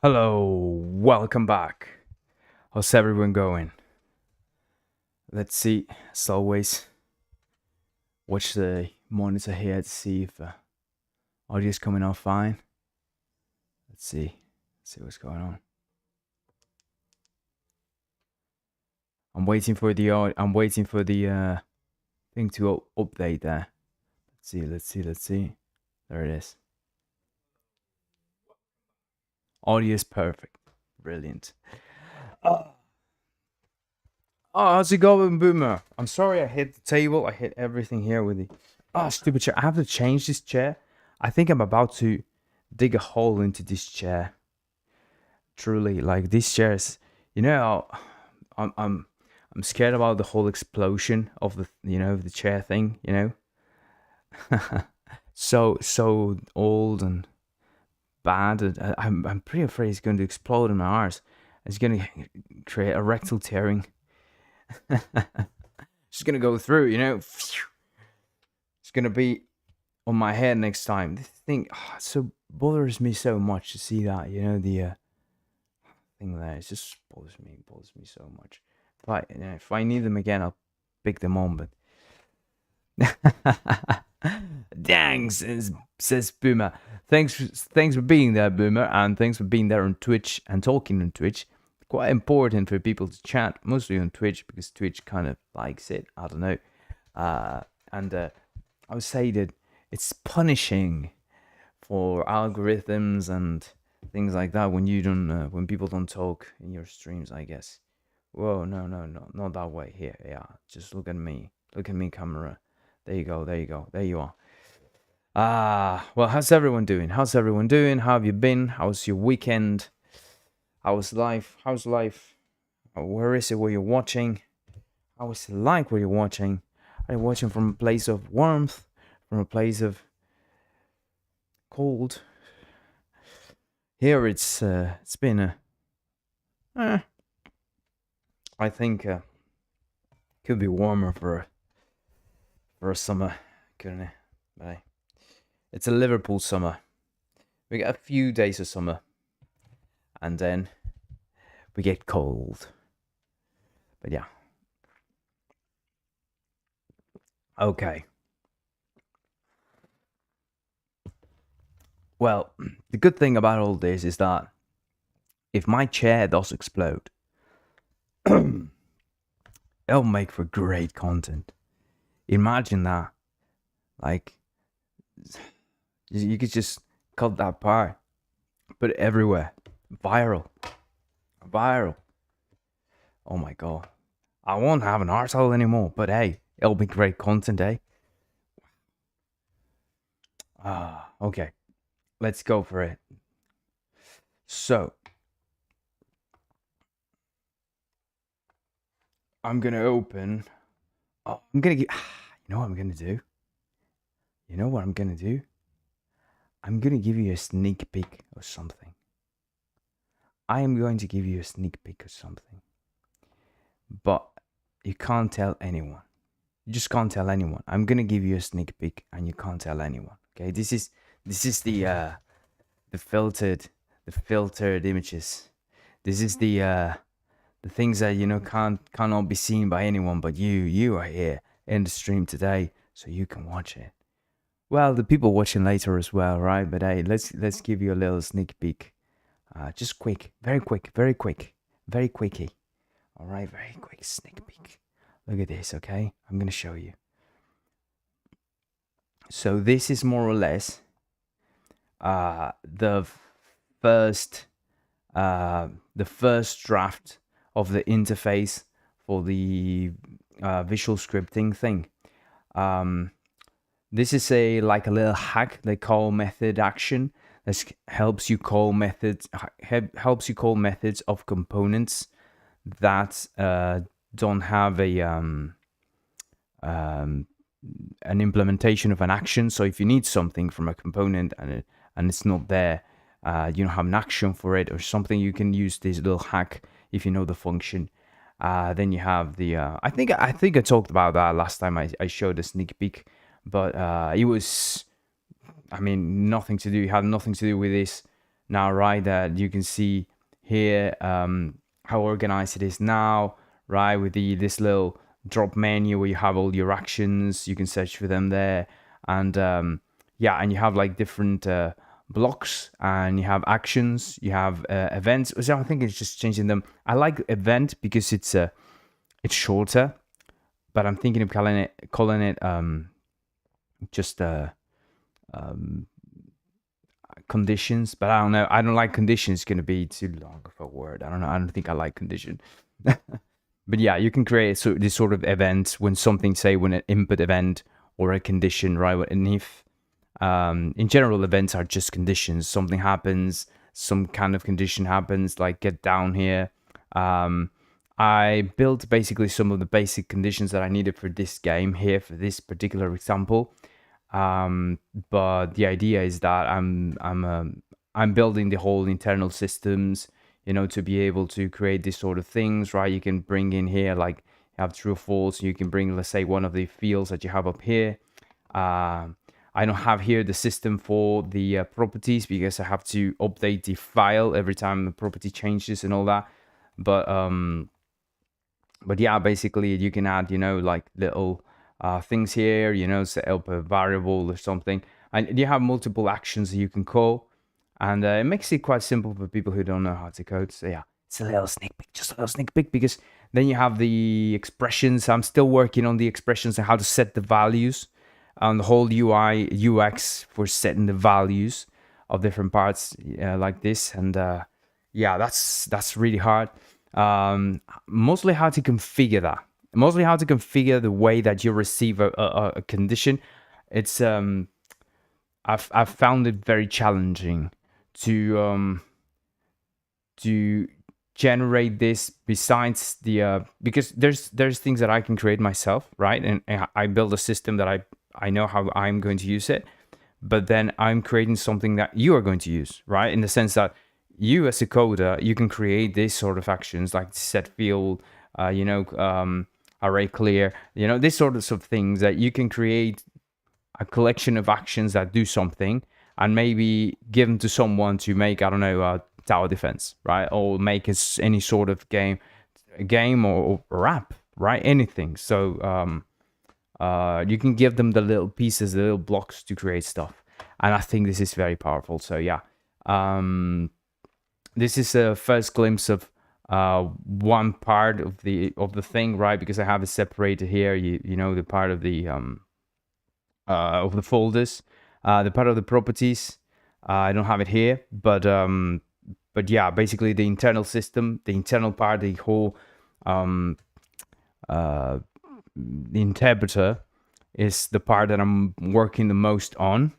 Hello, welcome back. How's everyone going? Let's see, as always, watch the monitor here to see if audio is coming out fine. Let's see what's going on. I'm waiting for the thing to update there. Let's see. There it is. Audio is perfect. Brilliant. Oh, how's it going, Boomer? I'm sorry I hit the table. I hit everything here with the... Oh, stupid chair. I have to change this chair. I think I'm about to dig a hole into this chair. Truly, like these chairs, I'm scared about the whole explosion of the chair thing, so old and bad. I'm pretty afraid it's going to explode in my arse. It's going to create a rectal tearing. It's going to go through, It's going to be on my head next time. This thing so bothers me so much to see that, the thing there. It just bothers me so much. If I need them again, I'll pick them on. But dang, says Boomer. Thanks for being there, Boomer, and thanks for being there on Twitch and talking on Twitch. Quite important for people to chat, mostly on Twitch, because Twitch kind of likes it. I don't know. And I would say that it's punishing for algorithms and things like that when you don't, when people don't talk in your streams, I guess. Whoa, no, not that way. Here, yeah. Just look at me, camera. There you go. There you are. Well, how's everyone doing? How have you been? How's your weekend? How's life? Where is it where you're watching? How is it like where you're watching? Are you watching from a place of warmth? From a place of cold? Here it's been I think could be warmer for a summer, couldn't it? But it's a Liverpool summer. We get a few days of summer, and then we get cold. But yeah. Okay. Well, the good thing about all this is that if my chair does explode, it'll make for great content. Imagine that. Like, you could just cut that part, put it everywhere. Viral. Oh my god. I won't have an arsehole anymore, but hey, it'll be great content, eh? Okay. Let's go for it. So, I'm gonna open. I'm gonna get. You know what I'm gonna do? I'm gonna give you a sneak peek of something. I am going to give you a sneak peek of something. But you can't tell anyone. You just can't tell anyone. I'm gonna give you a sneak peek, and you can't tell anyone. Okay, this is the filtered images. This is the things that cannot be seen by anyone but you. You are here in the stream today, so you can watch it. Well, the people watching later as well, right? But hey, let's give you a little sneak peek. Just quick, very quickie. All right, very quick sneak peek. Look at this, okay? I'm gonna show you. So this is more or less the first draft of the interface for the visual scripting thing. This is a little hack they call method action. This helps you call methods of components that don't have an implementation of an action. So if you need something from a component and it's not there, you don't have an action for it or something, you can use this little hack if you know the function. Then you have the I think I talked about that last time I showed a sneak peek, but it was, I mean, nothing to do. It had nothing to do with this now, right? That you can see here how organized it is now, right? With this little drop menu where you have all your actions, you can search for them there, and yeah, and you have like different blocks, and you have actions, you have events. So I think it's just changing them. I like event because it's shorter, but I'm thinking of calling it just conditions. But I don't know. I don't like conditions. It's gonna be too long of a word. I don't know. I don't think I like condition. But yeah, you can create this sort of event when something, say, when an input event or a condition, right? An if. In general, events are just conditions. Something happens, some kind of condition happens, like get down here. I built basically some of the basic conditions that I needed for this game here, for this particular example. But the idea is that I'm building the whole internal systems, to be able to create these sort of things, right? You can bring in here, like, you have true or false. You can bring, let's say, one of the fields that you have up here. I don't have here the system for the properties because I have to update the file every time the property changes and all that. But yeah, basically you can add, like little things here, set up a variable or something. And you have multiple actions that you can call. And it makes it quite simple for people who don't know how to code. So yeah, it's a little sneak peek, just a little sneak peek, because then you have the expressions. I'm still working on the expressions and how to set the values on the whole UI, UX for setting the values of different parts like this. And yeah, that's really hard. Mostly how to configure that. Mostly how to configure the way that you receive a condition. It's I've found it very challenging to generate this, besides the because there's things that I can create myself, right? And I build a system that I know how I'm going to use it, but then I'm creating something that you are going to use, right? In the sense that you, as a coder, you can create these sort of actions like set field, array clear, these sorts of things that you can create a collection of actions that do something, and maybe give them to someone to make, I don't know, tower defense, right? Or make any sort of game or app, right? Anything. So you can give them the little pieces, the little blocks to create stuff. And I think this is very powerful. So yeah, this is a first glimpse of one part of the thing, right? Because I have it separated here, the part of the folders, the part of the properties. I don't have it here, but yeah, basically the internal system, the internal part, the whole the interpreter is the part that I'm working the most on,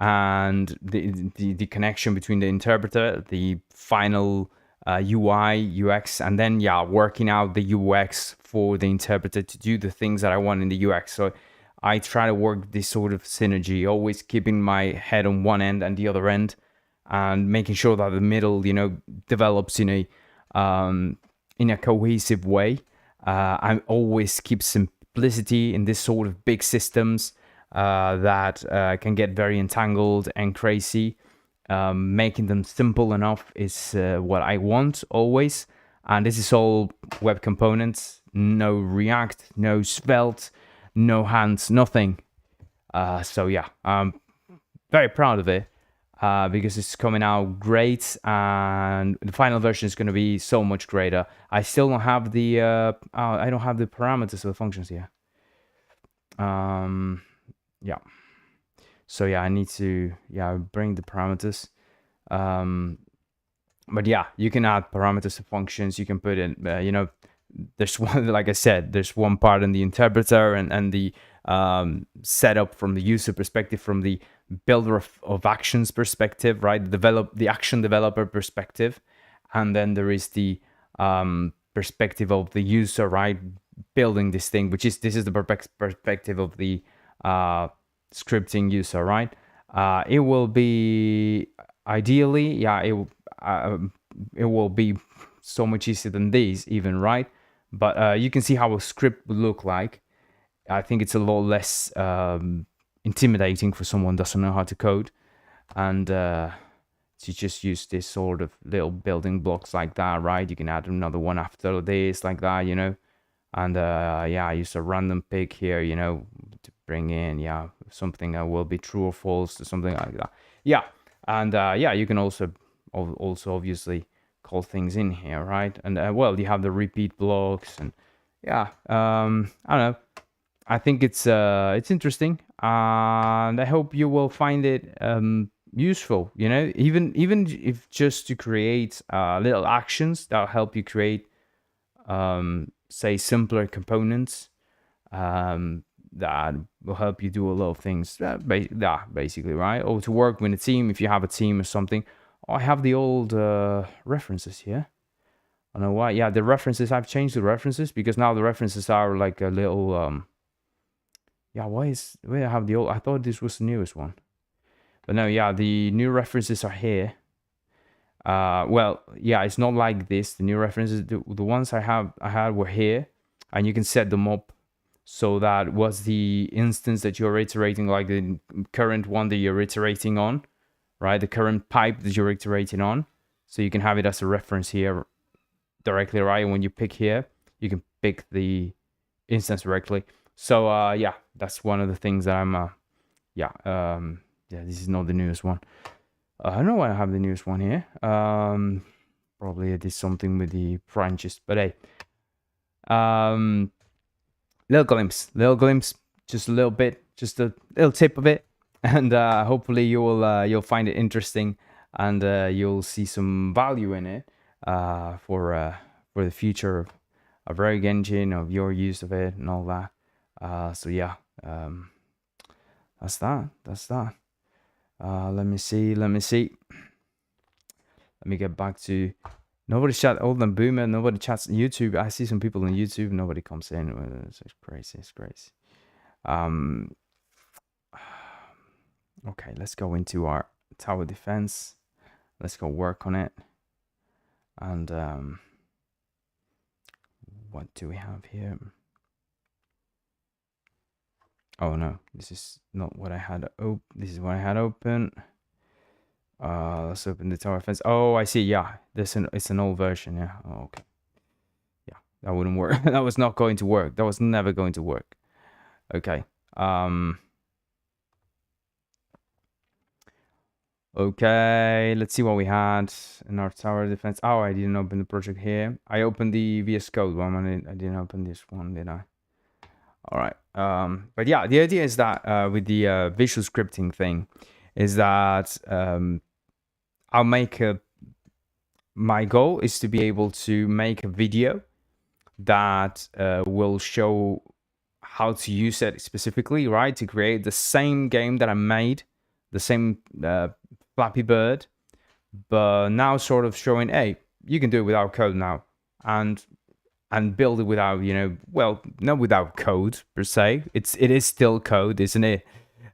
and the connection between the interpreter, the final UI, UX, and then yeah, working out the UX for the interpreter to do the things that I want in the UX. So I try to work this sort of synergy, always keeping my head on one end and the other end, and making sure that the middle, develops in a cohesive way. I always keep simplicity in this sort of big systems that can get very entangled and crazy. Making them simple enough is what I want always. And this is all web components, no React, no Svelte, no hands, nothing. So yeah, I'm very proud of it because it's coming out great, and the final version is going to be so much greater. I still don't have the I don't have the parameters of the functions here. Yeah. So yeah, I need to bring the parameters. But yeah, you can add parameters to functions. You can put in, there's one, like I said, there's one part in the interpreter and the setup from the user perspective, from the builder of actions perspective, right? The action developer perspective. And then there is the perspective of the user, right? Building this thing, this is the perspective of the scripting user, right? It will be ideally, it will be so much easier than these even, right? But you can see how a script would look like. I think it's a lot less intimidating for someone who doesn't know how to code. And So you just use this sort of little building blocks like that, right? You can add another one after this, like that, you know. And yeah, I use a random pick here, you know, to bring in, yeah, something that will be true or false to something like that. Yeah, and yeah, you can also obviously call things in here, right? And well, you have the repeat blocks, and yeah, I don't know. I think it's interesting, and I hope you will find it useful. You know, even if just to create little actions that'll help you create, say, simpler components that will help you do a lot of things. Basically, right? Or to work with a team if you have a team or something. Oh, I have the old references here. I don't know why. Yeah, the references. I've changed the references because now the references are like a little. Yeah, where I have the old? I thought this was the newest one, but no. Yeah, the new references are here. Well, yeah, it's not like this. The new references, the ones I had were here, and you can set them up so that was the instance that you're iterating, like the current one that you're iterating on, right? The current pipe that you're iterating on. So you can have it as a reference here directly, right? And when you pick here, you can pick the instance directly. So yeah, that's one of the things that I'm yeah, this is not the newest one. I don't know why I have the newest one here. Probably I did something with the branches, but hey, little glimpse, just a little bit, just a little tip of it, and hopefully you'll find it interesting, and you'll see some value in it for the future of Rogue Engine, of your use of it, and all that. So yeah, that's that. Let me see. Let me get back to. Nobody chat older than Boomer. Nobody chats on YouTube. I see some people on YouTube. Nobody comes in. It's crazy. It's crazy. Okay, let's go into our tower defense. Let's go work on it. And what do we have here? Oh no, this is not what I had. Oh, this is what I had open. Let's open the tower defense. Oh, I see. Yeah, it's an old version. Yeah. Oh, okay. Yeah, that wouldn't work. That was not going to work. That was never going to work. Okay. Okay, let's see what we had in our tower defense. Oh, I didn't open the project here. I opened the VS Code one. I didn't open this one, did I? All right. But yeah, the idea is that with the visual scripting thing, is that I'll make my goal is to be able to make a video that will show how to use it specifically, right? To create the same game that I made, the same Flappy Bird, but now sort of showing, hey, you can do it without code now, and build it without, well, not without code per se. It is still code, isn't it?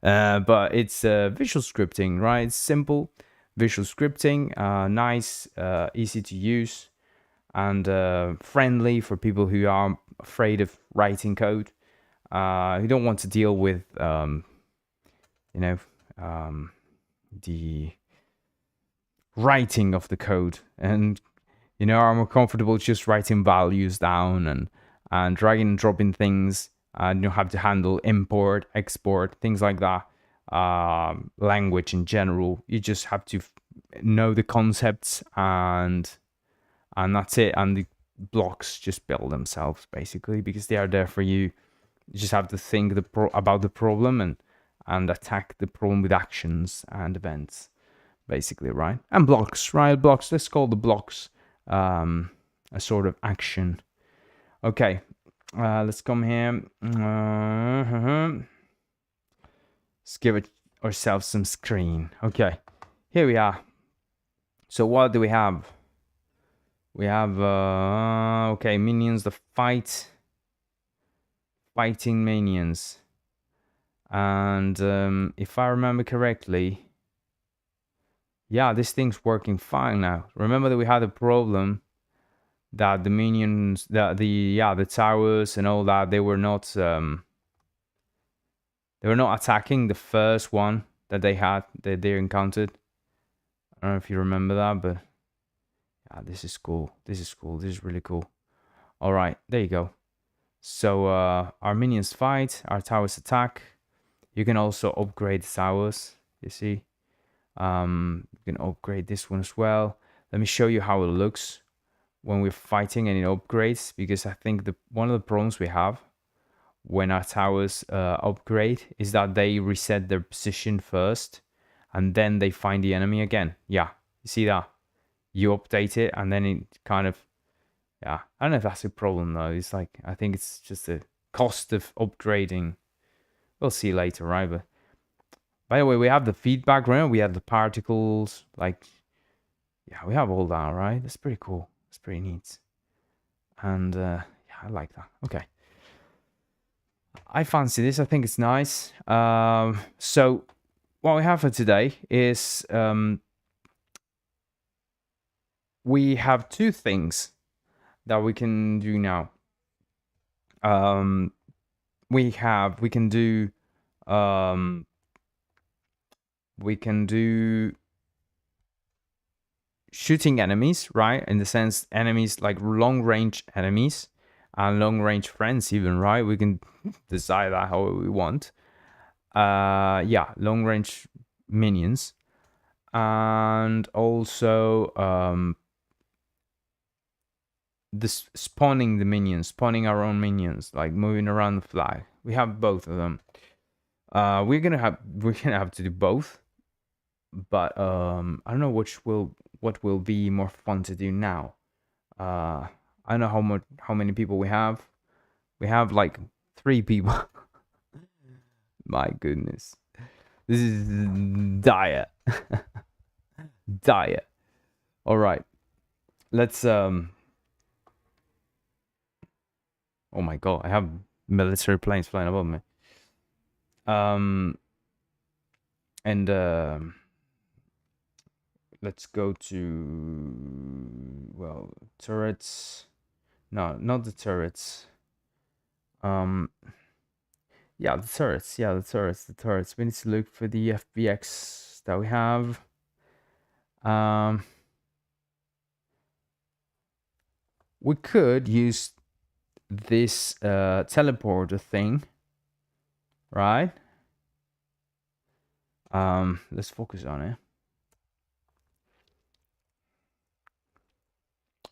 But it's visual scripting, right? It's simple visual scripting, nice, easy to use, and friendly for people who are afraid of writing code, who don't want to deal with, the writing of the code, and are more comfortable just writing values down and dragging and dropping things, and have to handle import, export, things like that. Language in general, you just have to know the concepts, and that's it. And the blocks just build themselves basically, because they are there for you. You just have to think about the problem and attack the problem with actions and events, basically, right? And blocks, right? Blocks. Let's call the blocks a sort of action. Okay, let's come here. Let's give ourselves some screen. Okay, here we are. So what do we have? We have okay, minions, the fighting minions, and if I remember correctly, yeah, this thing's working fine now. Remember that we had a problem that the minions, the towers and all that, they were not attacking the first one that they encountered. I don't know if you remember that, but yeah, this is cool. This is cool. This is really cool. All right, there you go. So our minions fight, our towers attack. You can also upgrade the towers. You see, you can upgrade this one as well. Let me show you how it looks when we're fighting and it upgrades, because I think one of the problems we have when our towers upgrade is that they reset their position first and then they find the enemy again. Yeah, you see that? You update it and then it kind of, yeah, I don't know if that's a problem though. It's like, I think it's just a cost of upgrading. We'll see later, right? But by the way, we have the feedback, right? We have the particles, like, yeah, we have all that, right? That's pretty cool. It's pretty neat. And yeah, I like that. Okay. I fancy this. I think it's nice. So what we have for today is we have two things that we can do now. We can do shooting enemies, right? In the sense, enemies like long range enemies and long range friends, even, right? We can decide that how we want. Yeah, long range minions, and also this spawning the minions, spawning our own minions, like moving around the flag. We have both of them. We're gonna have to do both, but I don't know what will be more fun to do now. I don't know how many people we have. We have like 3 people. My goodness, this is dire. Dire. All right, let's oh my god, I have military planes flying above me. And let's go to, well, turrets. No, not the turrets. Yeah, the turrets. Yeah, the turrets. We need to look for the FBX that we have. We could use this teleporter thing, right? Let's focus on it.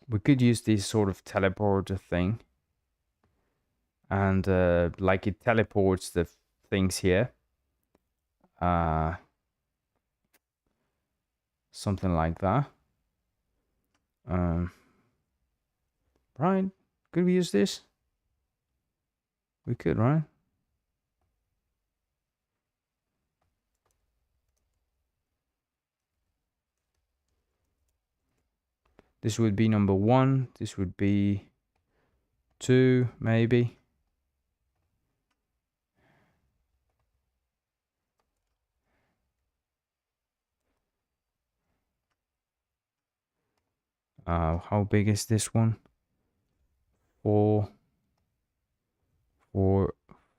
We could use this sort of teleporter thing, and like it teleports the things here. Something like that. Right? Could we use this? We could, right? This would be number 1. This would be 2, maybe. How big is this one? 4, 4,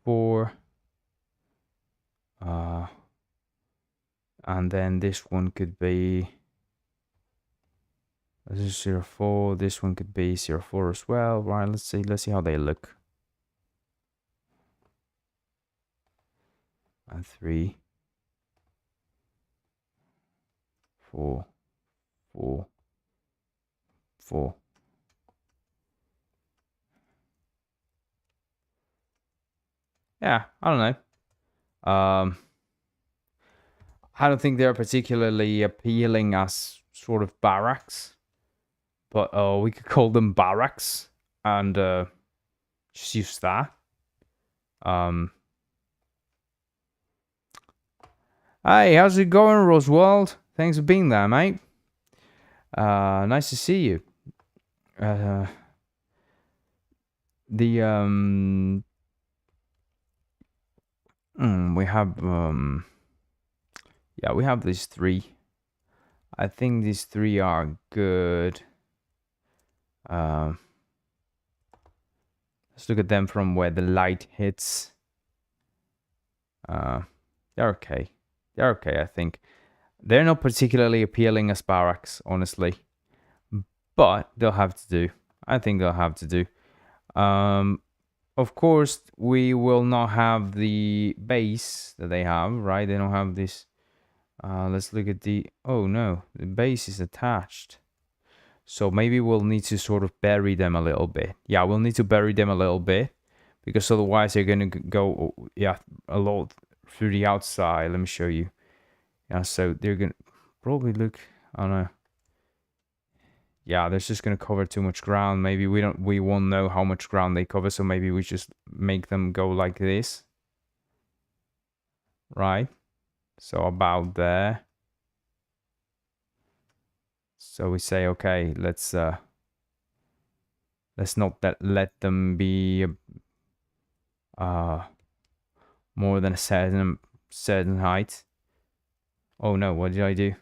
4. And then this one could be, this is 0.4. This one could be 0.4 as well. Right, let's see how they look. And 3, 4, 4, 4. Yeah, I don't know. I don't think they're particularly appealing as sort of barracks, but we could call them barracks and just use that. Hey, how's it going, Roswald? Thanks for being there, mate. Nice to see you. We have yeah, we have these 3. I think these 3 are good. Let's look at them from where the light hits. They're okay. They're okay, I think. They're not particularly appealing as barracks, honestly, but they'll have to do. I think they'll have to do. Of course, we will not have the base that they have, right? They don't have this. Let's look at the. Oh no, the base is attached. So maybe we'll need to sort of bury them a little bit. Yeah, we'll need to bury them a little bit because otherwise they're going to go, yeah, a lot through the outside. Let me show you. Yeah, so they're going to probably look, I don't know. Yeah, they're just going to cover too much ground. Maybe we won't know how much ground they cover. So maybe we just make them go like this. Right. So about there. So we say, okay, let's not let them be more than a certain height. Oh no, what did I do?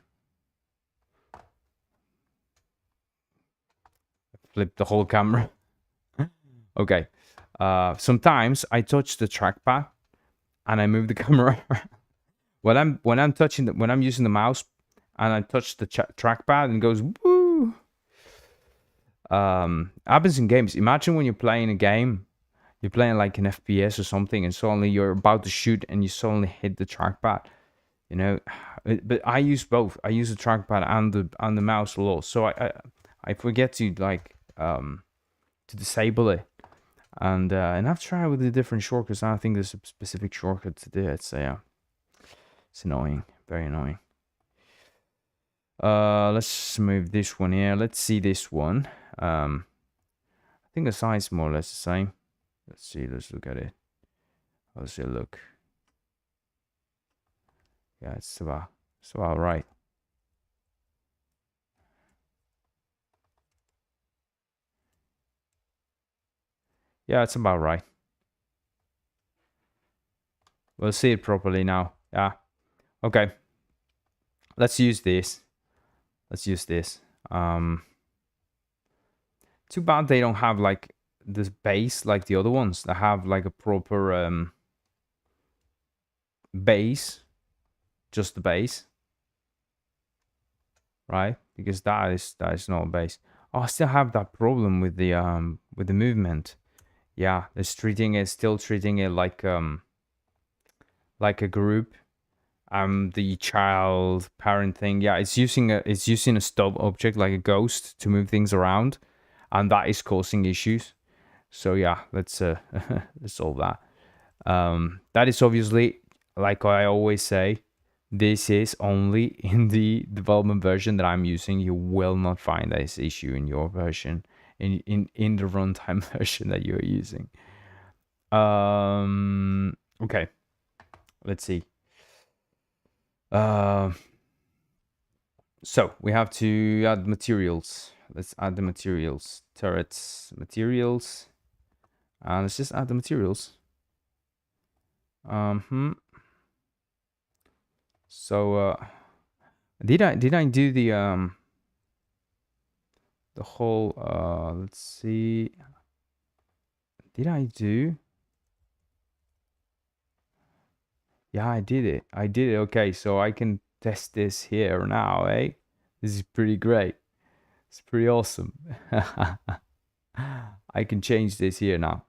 Flip the whole camera. Okay. Sometimes I touch the trackpad and I move the camera. when I'm using the mouse and I touch the trackpad and it goes woo. Happens in games. Imagine when you're playing a game, you're playing like an FPS or something, and suddenly you're about to shoot and you suddenly hit the trackpad. You know, but I use both. I use the trackpad and the mouse a lot, so I forget to to disable it, and I've tried with the different shortcuts. I think there's a specific shortcut to do it. So yeah, it's annoying, very annoying. Let's move this one here. Let's see this one. I think the size is more or less the same. Let's see. Let's look at it. How's it look? Yeah, it's about right. Yeah, it's about right. We'll see it properly now. Yeah. Okay. Let's use this. Too bad they don't have like this base like the other ones that have like a proper base. Just the base. Right? Because that is not a base. Oh, I still have that problem with the movement. Yeah, they're still treating it like a group. The child parent thing. Yeah, it's using a stub object like a ghost to move things around, and that is causing issues. So yeah, let's let's solve that. That is obviously, like I always say, this is only in the development version that I'm using. You will not find this issue in your version, in the runtime version that you're using. Okay, let's see. So we have to add materials. Let's add the materials. Turrets, materials. Let's just add the materials. So did I do the whole let's see. Did I do? Yeah, I did it. Okay, so I can test this here now, eh? This is pretty great. It's pretty awesome. I can change this here now.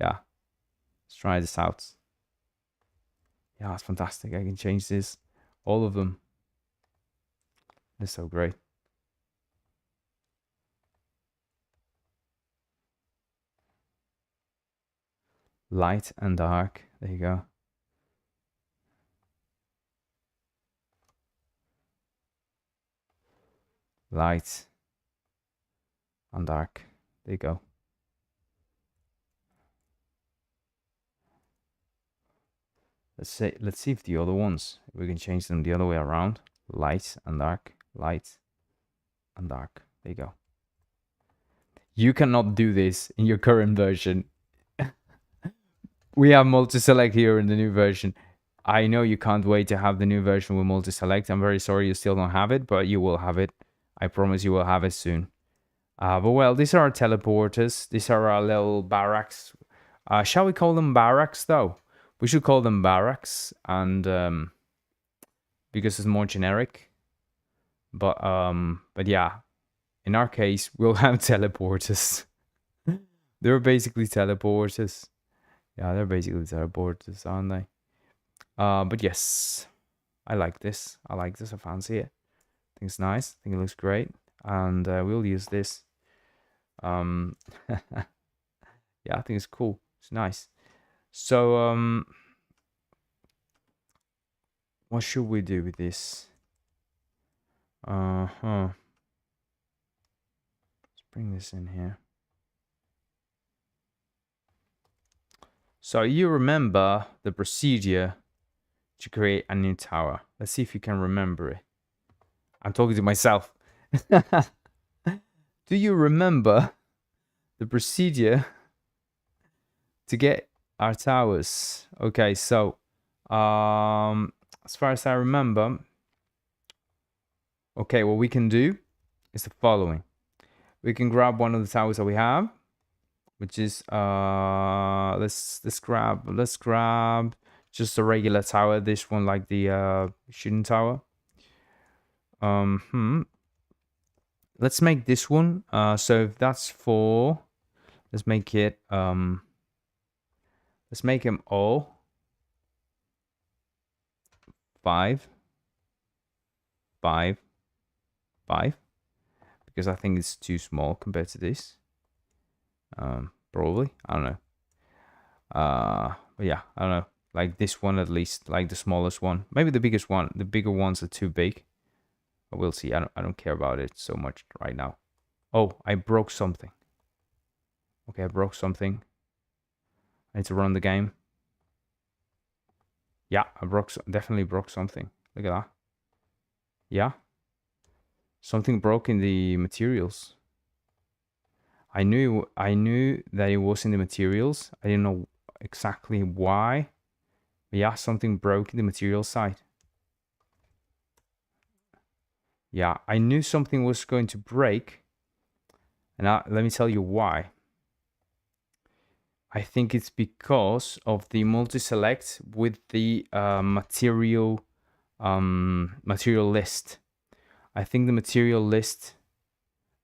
Yeah. Let's try this out. Yeah, it's fantastic. I can change this. All of them. It's so great. Light and dark. There you go. Light and dark. There you go. Let's see if the other ones, we can change them the other way around. Light and dark. Light and dark. There you go. You cannot do this in your current version. We have multi-select here in the new version. I know you can't wait to have the new version with multi-select. I'm very sorry you still don't have it, but you will have it. I promise you will have it soon. But well, these are our teleporters. These are our little barracks. Shall we call them barracks though? We should call them barracks, and because it's more generic. But yeah, in our case, we'll have teleporters. They're basically teleporters. Yeah, they're basically teleporters, aren't they? But yes, I like this. I like this. I fancy it. I think it's nice. I think it looks great. And we'll use this. Yeah, I think it's cool. It's nice. So, what should we do with this? Let's bring this in here. So you remember the procedure to create a new tower. Let's see if you can remember it. I'm talking to myself. Do you remember the procedure to get our towers? Okay, so as far as I remember, okay, what we can do is the following. We can grab one of the towers that we have, which is let's grab just a regular tower. This one, like the shooting tower. Let's make this one. So if that's 4, let's make it let's make them all 5, 5, 5, because I think it's too small compared to this. Probably, I don't know. But yeah, I don't know. Like this one at least, like the smallest one. Maybe the biggest one. The bigger ones are too big. But we'll see. I don't care about it so much right now. Oh, I broke something. Okay, I broke something. I need to run the game. Yeah, I definitely broke something. Look at that. Yeah. Something broke in the materials. I knew that it was in the materials. I didn't know exactly why. But yeah, something broke in the materials side. Yeah, I knew something was going to break. And let me tell you why. I think it's because of the multi-select with the material list. I think the material list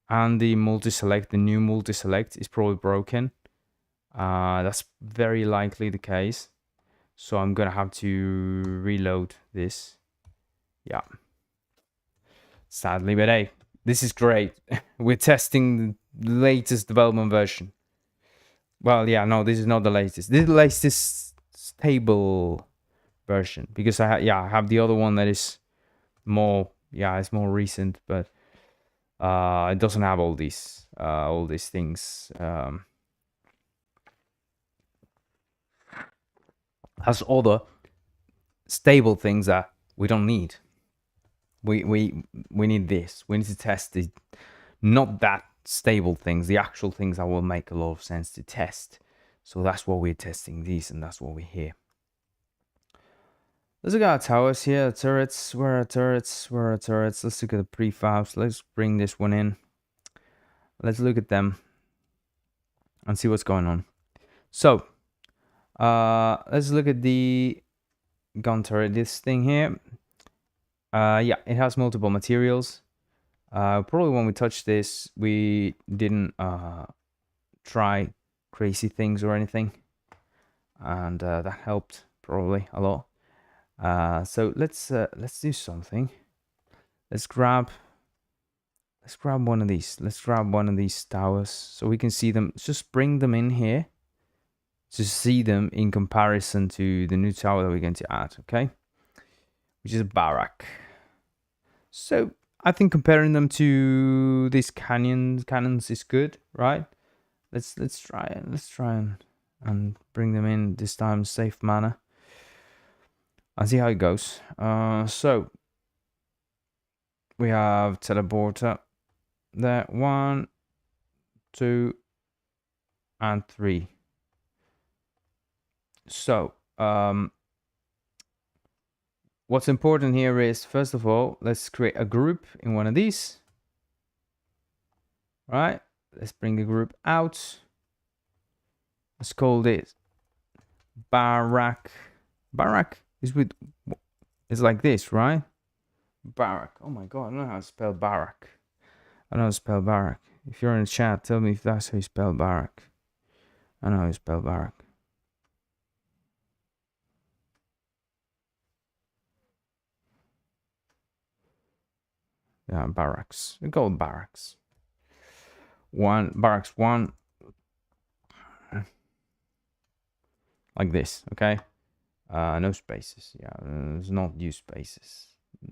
and the multi-select, the new multi-select, is probably broken. That's very likely the case. So I'm gonna have to reload this. Yeah. Sadly, but hey, this is great. We're testing the latest development version. Well, yeah, no, this is not the latest. This is the latest stable version, because I have the other one that is more, it's more recent, but it doesn't have all these things. Has other stable things that we don't need. We need this. We need to test the not that stable things, the actual things that will make a lot of sense to test. So that's what we're testing these, and that's what we're here. Let's look at our towers here. Turrets. Where are turrets? Where are turrets? Let's look at the prefabs. Let's bring this one in. Let's look at them and see what's going on. So let's look at the gun turret. This thing here. Yeah, it has multiple materials. Probably when we touched this, we didn't try crazy things or anything, and that helped probably a lot. So let's do something. Let's grab one of these. Let's grab one of these towers so we can see them. Just bring them in here to see them in comparison to the new tower that we're going to add. Okay, which is a barrack. So I think comparing them to these cannons is good, right? Let's try and bring them in this time safe manner. I'll see how it goes. So we have teleporter there, 1, 2, and 3. So what's important here is, first of all, let's create a group in one of these. Right? Let's bring the group out. Let's call this barrack. Barrack is like this, right? Barrack. Oh my god, I don't know how to spell barrack. I know how to spell barrack. If you're in the chat, tell me if that's how you spell barrack. I know how you spell barrack. Yeah, barracks. We go with barracks. Barracks 1. Like this, okay? No spaces. Yeah, there's not use spaces.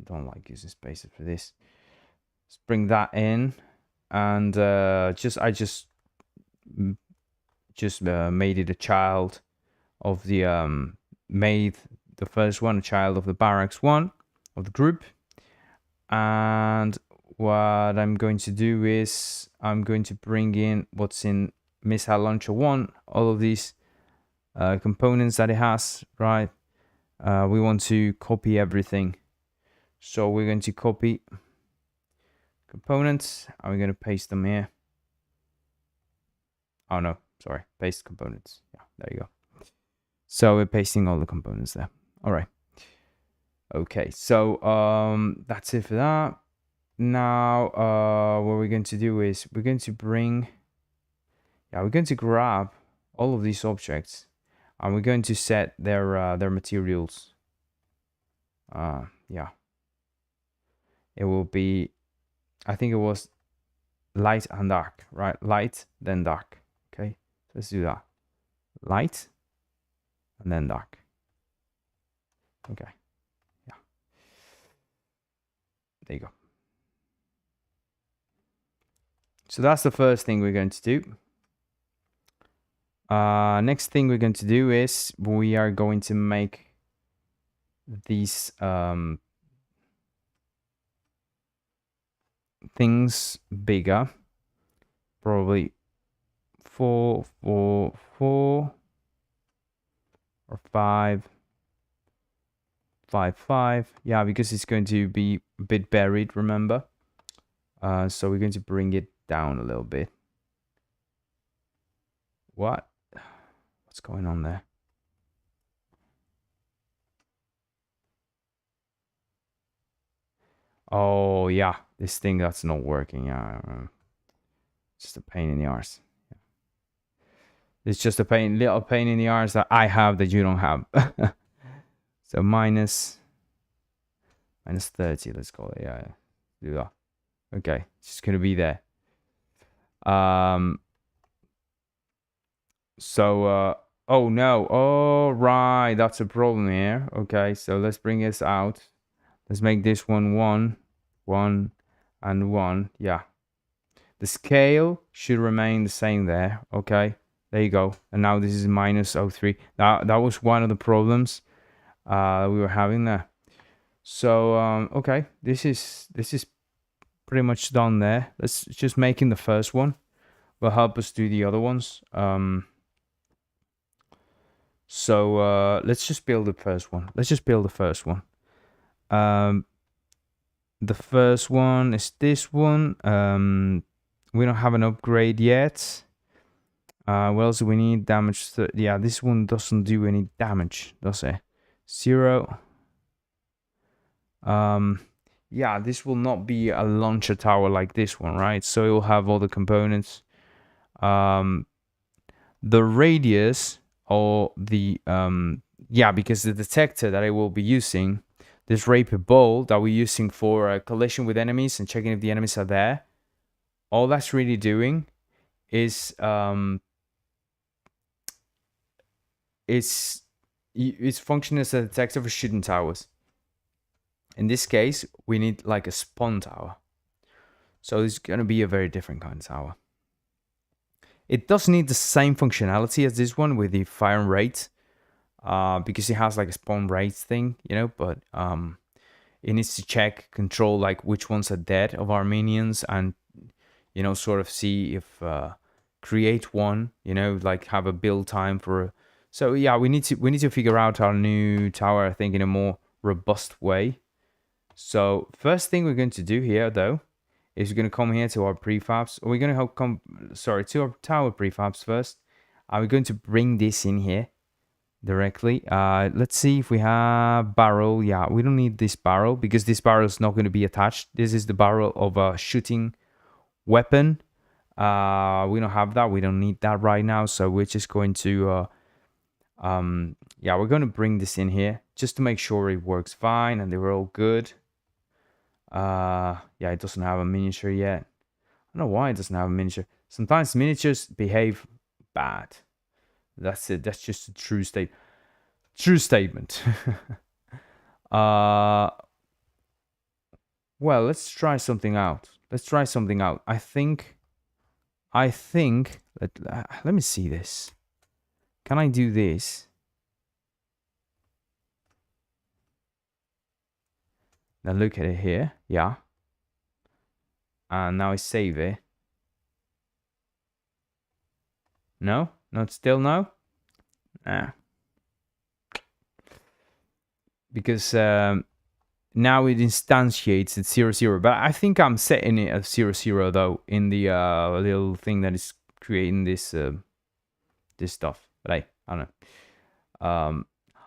Don't like using spaces for this. Let's bring that in, and I just made it a child of the made the first one a child of the barracks 1 of the group. And what I'm going to do is I'm going to bring in what's in missile launcher 1, all of these components that it has, right? We want to copy everything, so we're going to copy components and we're going to paste them here. Oh no, sorry, paste components. Yeah, there you go. So we're pasting all the components there. All right. Okay, so that's it for that. Now what we're going to do is we're going to grab all of these objects and we're going to set their materials. Yeah, it will be, I think it was light and dark, right? Light, then dark. Okay, let's do that. Light and then dark. Okay, yeah, there you go. So that's the first thing we're going to do. Next thing we're going to do is we are going to make these things bigger, probably 4, 4, 4, or 5, 5, 5. Yeah, because it's going to be a bit buried, remember? So we're going to bring it down a little bit. What's going on there? Oh yeah, this thing that's not working. Yeah, just a pain in the arse. Yeah. It's just a little pain in the arse that I have that you don't have. So minus 30. Let's call it. Yeah, do that. Okay, it's just gonna be there. So oh no. Oh right, that's a problem here. Okay, so let's bring this out. Let's make this one 1, 1, and 1. Yeah. The scale should remain the same there. Okay. There you go. And now this is minus 0.3. That was one of the problems we were having there. So okay, this is pretty much done there. Let's just making the first one will help us do the other ones. So let's just build the first one. Let's just build the first one. The first one is this one. We don't have an upgrade yet. What else do we need? Damage. Yeah, this one doesn't do any damage, does it? 0. Yeah, this will not be a launcher tower like this one, right? So it will have all the components. The radius or the yeah, because the detector that I will be using, this rapier bowl that we're using for a collision with enemies and checking if the enemies are there, all that's really doing is it's functioning as a detector for shooting towers. In this case, we need like a spawn tower. So it's going to be a very different kind of tower. It does need the same functionality as this one with the fire rate, because it has like a spawn rate thing, you know, but it needs to check, control like which ones are dead of our minions, and you know, sort of see if create one, you know, like have a build time for. So yeah, we need to figure out our new tower, I think, in a more robust way. So first thing we're going to do here though is we're going to come here to our prefabs. We're going to to our tower prefabs first. And we're going to bring this in here. directly. Let's see if we have barrel. Yeah, we don't need this barrel because this barrel is not going to be attached. This is the barrel of a shooting weapon. We don't have that. We don't need that right now. So we're just going to, yeah, we're going to bring this in here just to make sure it works fine and they were all good. Yeah, it doesn't have a miniature yet. I don't know why it doesn't have a miniature. Sometimes miniatures behave bad. That's it. That's just a true statement. Well, let's try something out. I think. Let me see this. Can I do this? Now look at it here. Yeah. And now I save it. No? Not still no? Nah. Because now it instantiates at 0, but I think I'm setting it at 0 though in the little thing that is creating this this stuff. But I don't know.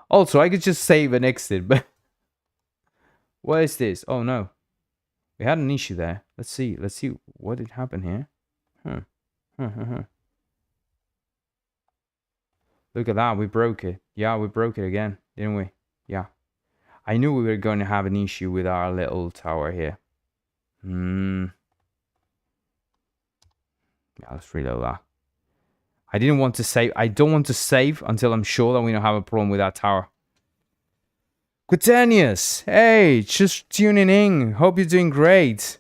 Also, I could just save and exit, but what is this? Oh no, we had an issue there. Let's see what did happen here. Look at that, we broke it. Yeah, we broke it again, didn't we? Yeah. I knew we were going to have an issue with our little tower here. Yeah, let's reload that. I didn't want to save. I don't want to save until I'm sure that we don't have a problem with that tower. Quaternius! Hey, just tuning in. Hope you're doing great.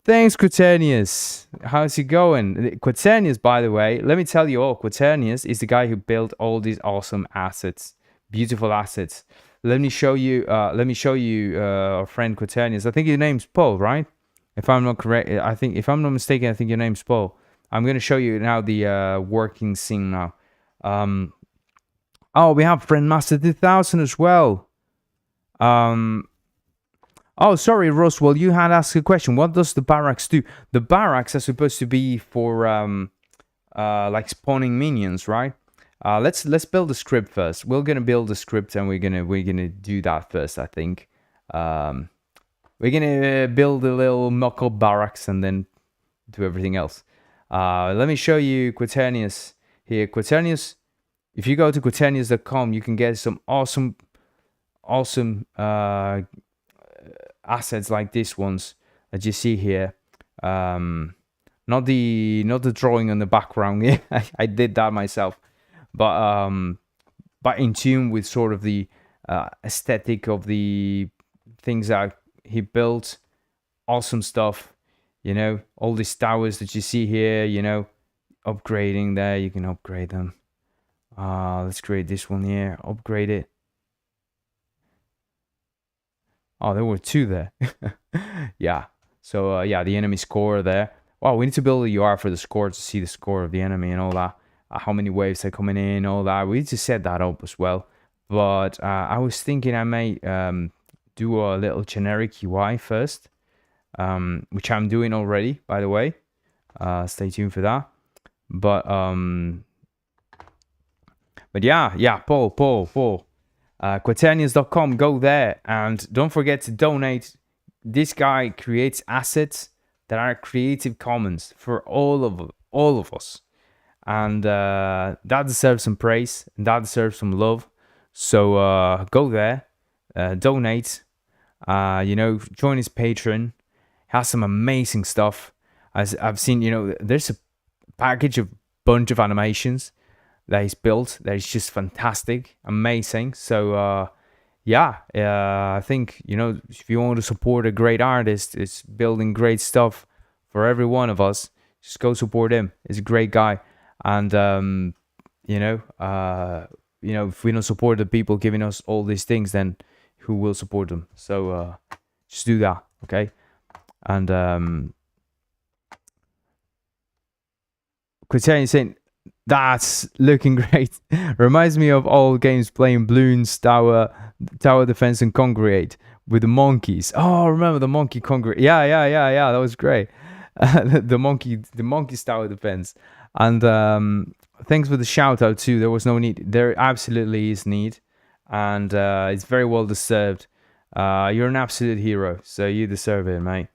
Thanks, Quaternius. How's it going? Quaternius, by the way, let me tell you all, Quaternius is the guy who built all these awesome assets. Beautiful assets. Let me show you our friend Quaternius. I think your name's Paul, right? If I'm not correct, if I'm not mistaken, I think your name's Paul. I'm gonna show you now the working scene now. Oh, we have Friend Master 2000 as well. Oh, sorry, Roswell, you had asked a question. What does the barracks do? The barracks are supposed to be for like spawning minions, right? Let's build a script first. We're gonna build a script and we're gonna do that first, I think. We're gonna build a little mock-up barracks and then do everything else. Let me show you Quaternius here. Quaternius, if you go to quaternius.com, you can get some awesome assets like these ones that you see here. Not the drawing on the background. Yeah, I did that myself. But in tune with sort of the aesthetic of the things that he built. Awesome stuff, you know, all these towers that you see here, you know, upgrading there, you can upgrade them. Let's create this one here, upgrade it. Oh, there were two there. Yeah, so yeah, the enemy score there. Wow, we need to build a UR for the score to see the score of the enemy and all that. How many waves are coming in, all that. We need to set that up as well. But I was thinking I may do a little generic UI first, which I'm doing already, by the way. Stay tuned for that. But yeah, Paul. Quaternius.com, go there and don't forget to donate. This guy creates assets that are Creative Commons for all of us. And that deserves some praise, and that deserves some love. So go there, donate, you know, join his Patreon. Has some amazing stuff. As I've seen, you know, there's a package of bunch of animations that he's built that is just fantastic, amazing. So yeah, I think, you know, if you want to support a great artist, it's building great stuff for every one of us, just go support him. He's a great guy. And you know, if we don't support the people giving us all these things, then who will support them? So just do that, okay? And Quaternius saying that's looking great. Reminds me of old games playing Bloons, tower defense and congregate with the monkeys. Oh, remember the monkey congregate? Yeah. That was great. The monkeys tower defense. And thanks for the shout out too. There was no need. There absolutely is need, and it's very well deserved. You're an absolute hero, so you deserve it, mate.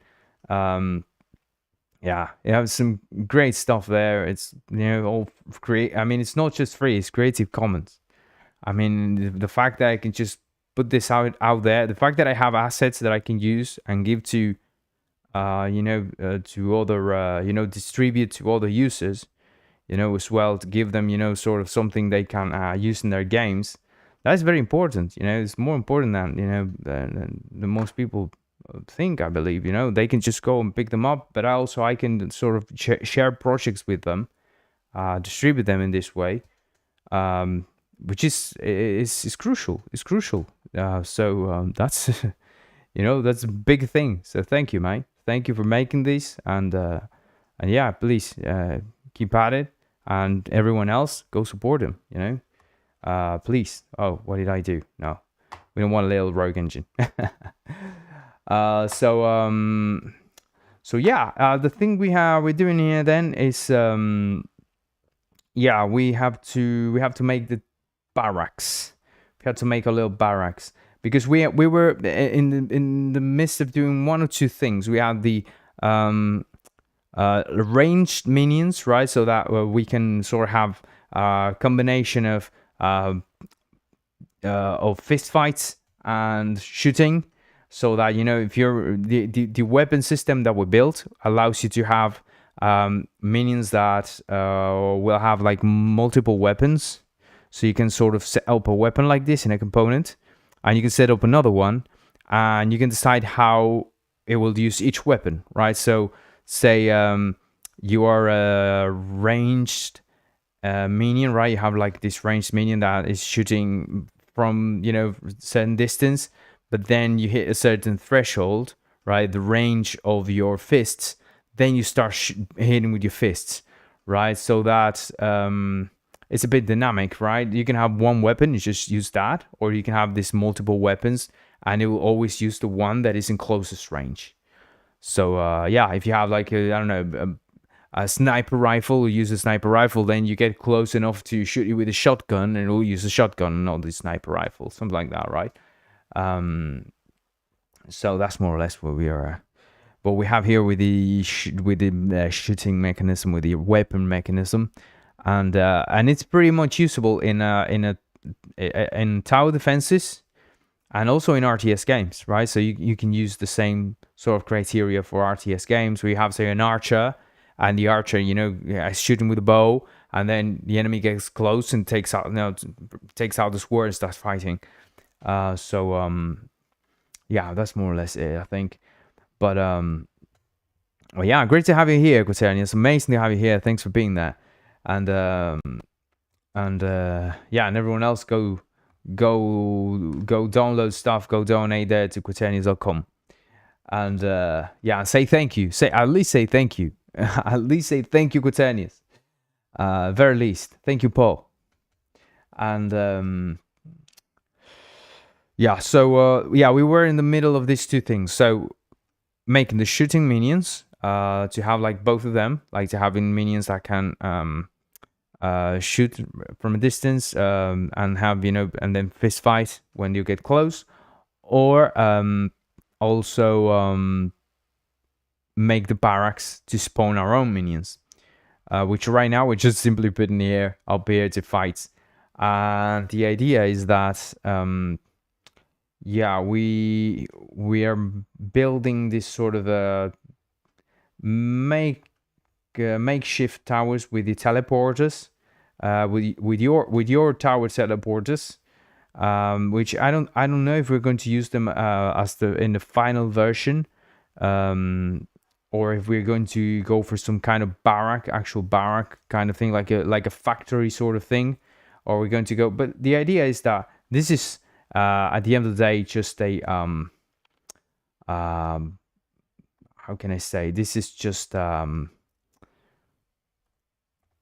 Yeah, you have some great stuff there. It's all create. I mean, it's not just free; it's Creative Commons. I mean, the fact that I can just put this out there, the fact that I have assets that I can use and give to, to other, distribute to other users, as well, to give them, sort of something they can use in their games. That's very important. It's more important than most people think, I believe. They can just go and pick them up, but also I can sort of share projects with them, distribute them in this way, which is crucial. It's crucial. So that's that's a big thing. So thank you, mate. Thank you for making this, and yeah, please keep at it, and everyone else go support him. Please. Oh, what did I do? No, we don't want a little rogue engine. So yeah, the thing we're doing here then is yeah, we have to make the barracks. We have to make a little barracks because we were in the midst of doing one or two things. We had the ranged minions, right? So that we can sort of have a combination of fist fights and shooting, so that if you're the weapon system that we built allows you to have minions that will have like multiple weapons. So you can sort of set up a weapon like this in a component, and you can set up another one, and you can decide how it will use each weapon, right? So say you are a ranged minion, right? You have like this ranged minion that is shooting from certain distance, but then you hit a certain threshold, right? The range of your fists, then you start hitting with your fists, right? So that it's a bit dynamic, right? You can have one weapon, you just use that, or you can have these multiple weapons, and it will always use the one that is in closest range. So yeah, if you have like a sniper rifle, you use a sniper rifle, then you get close enough to shoot you with a shotgun, and it will use a shotgun and not the sniper rifle, something like that, right? So that's more or less what we are. What we have here with the shooting mechanism, with the weapon mechanism, and it's pretty much usable in tower defenses, and also in RTS games, right? So you can use the same sort of criteria for RTS games, where you have, say, an archer, and the archer, is shooting with a bow, and then the enemy gets close and takes out the sword and starts fighting. Yeah, that's more or less it, I think. But well, yeah, great to have you here, Quaternius. It's amazing to have you here. Thanks for being there. And yeah, and everyone else, go download stuff, go donate there to quaternius.com. And yeah, say thank you. At least say thank you. At least say thank you, Quaternius. Very least. Thank you, Paul. And yeah, so yeah, we were in the middle of these two things. So making the shooting minions, to have like both of them, like to having minions that can shoot from a distance, and have and then fist fight when you get close, or also make the barracks to spawn our own minions, which right now we're just simply putting the air up here to fight. And the idea is that yeah, we are building this sort of makeshift towers with the teleporters, with your tower teleporters, which I don't know if we're going to use them as in the final version, or if we're going to go for some kind of actual barrack kind of thing, like a factory sort of thing, or we're going to go. But the idea is that this is at the end of the day just a how can I say? This is just oh,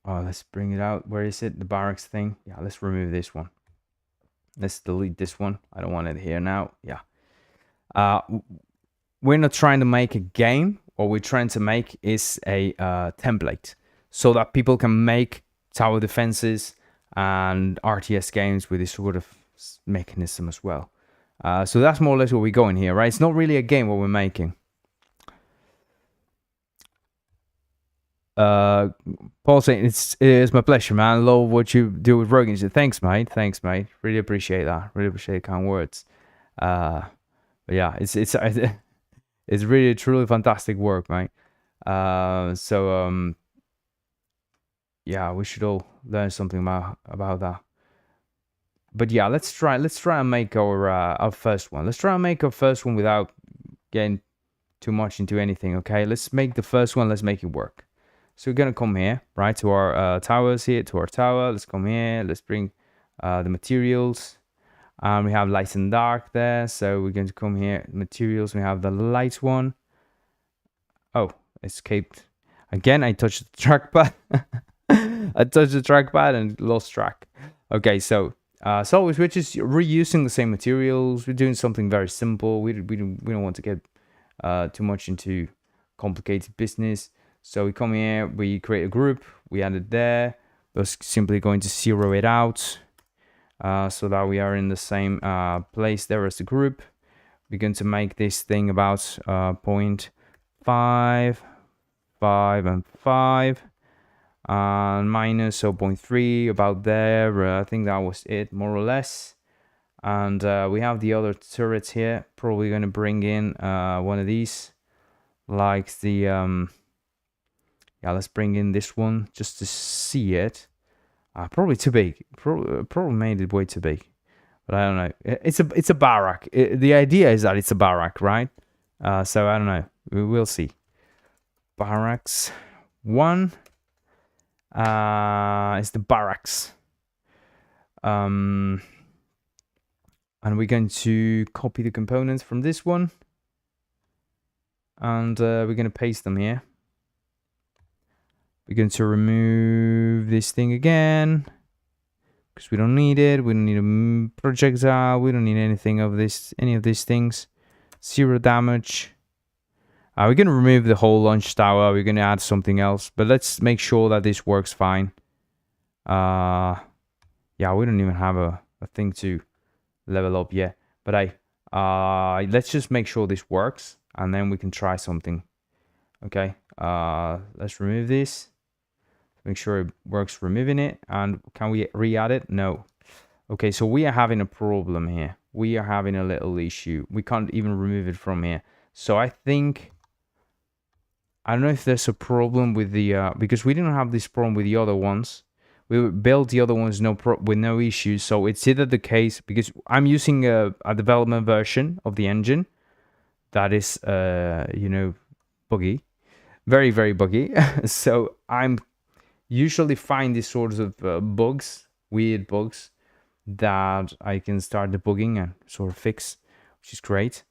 let's bring it out. Where is it? The barracks thing. Yeah, let's remove this one. Let's delete this one. I don't want it here now. Yeah. We're not trying to make a game. What we're trying to make is a template, so that people can make tower defenses and RTS games with this sort of mechanism as well. So that's more or less what we're going here, right? It's not really a game what we're making. Paul saying it's my pleasure, man. Love what you do with Rogan. Thanks, mate. Thanks, mate. Really appreciate that. Really appreciate the kind words. But yeah, it's it's really truly fantastic work, mate. Yeah, we should all learn something about that. But yeah, let's try and make our first one. Let's try and make our first one without getting too much into anything. Okay, let's make the first one. Let's make it work. So we're gonna come here, right, to our towers here, to our tower. Let's come here. Let's bring the materials. We have light and dark there. So we're going to come here, materials. We have the light one. Oh, escaped. Again, I touched the trackpad. I touched the trackpad and lost track. Okay, so we're just reusing the same materials. We're doing something very simple. We don't want to get too much into complicated business. So we come here, we create a group, we add it there. We're simply going to zero it out so that we are in the same place there as the group. We're going to make this thing about 0.5, 5, and 5. And minus 0.3 about there. I think that was it, more or less. And we have the other turrets here. Probably going to bring in one of these, like the yeah, let's bring in this one just to see it. Probably too big. Probably made it way too big, but I don't know. It's a barrack. The idea is that it's a barrack, right? So I don't know. We'll see. Barracks 1. It's the barracks. And we're going to copy the components from this one. And we're going to paste them here. We're going to remove this thing again. Because we don't need it. We don't need a projectile. We don't need anything of this, any of these things. 0 damage. We're going to remove the whole launch tower. We're going to add something else. But let's make sure that this works fine. Yeah, we don't even have a thing to level up yet. But let's just make sure this works. And then we can try something. Okay. Let's remove this. Make sure it works removing it. And can we re-add it? No. Okay, so we are having a problem here. We are having a little issue. We can't even remove it from here. So I think... I don't know if there's a problem with the... because we didn't have this problem with the other ones. We built the other ones with no issues. So it's either the case... Because I'm using a development version of the engine. That is, you know, buggy. Very, very buggy. So I'm usually find these sorts of bugs, weird bugs, that I can start debugging and sort of fix, which is great.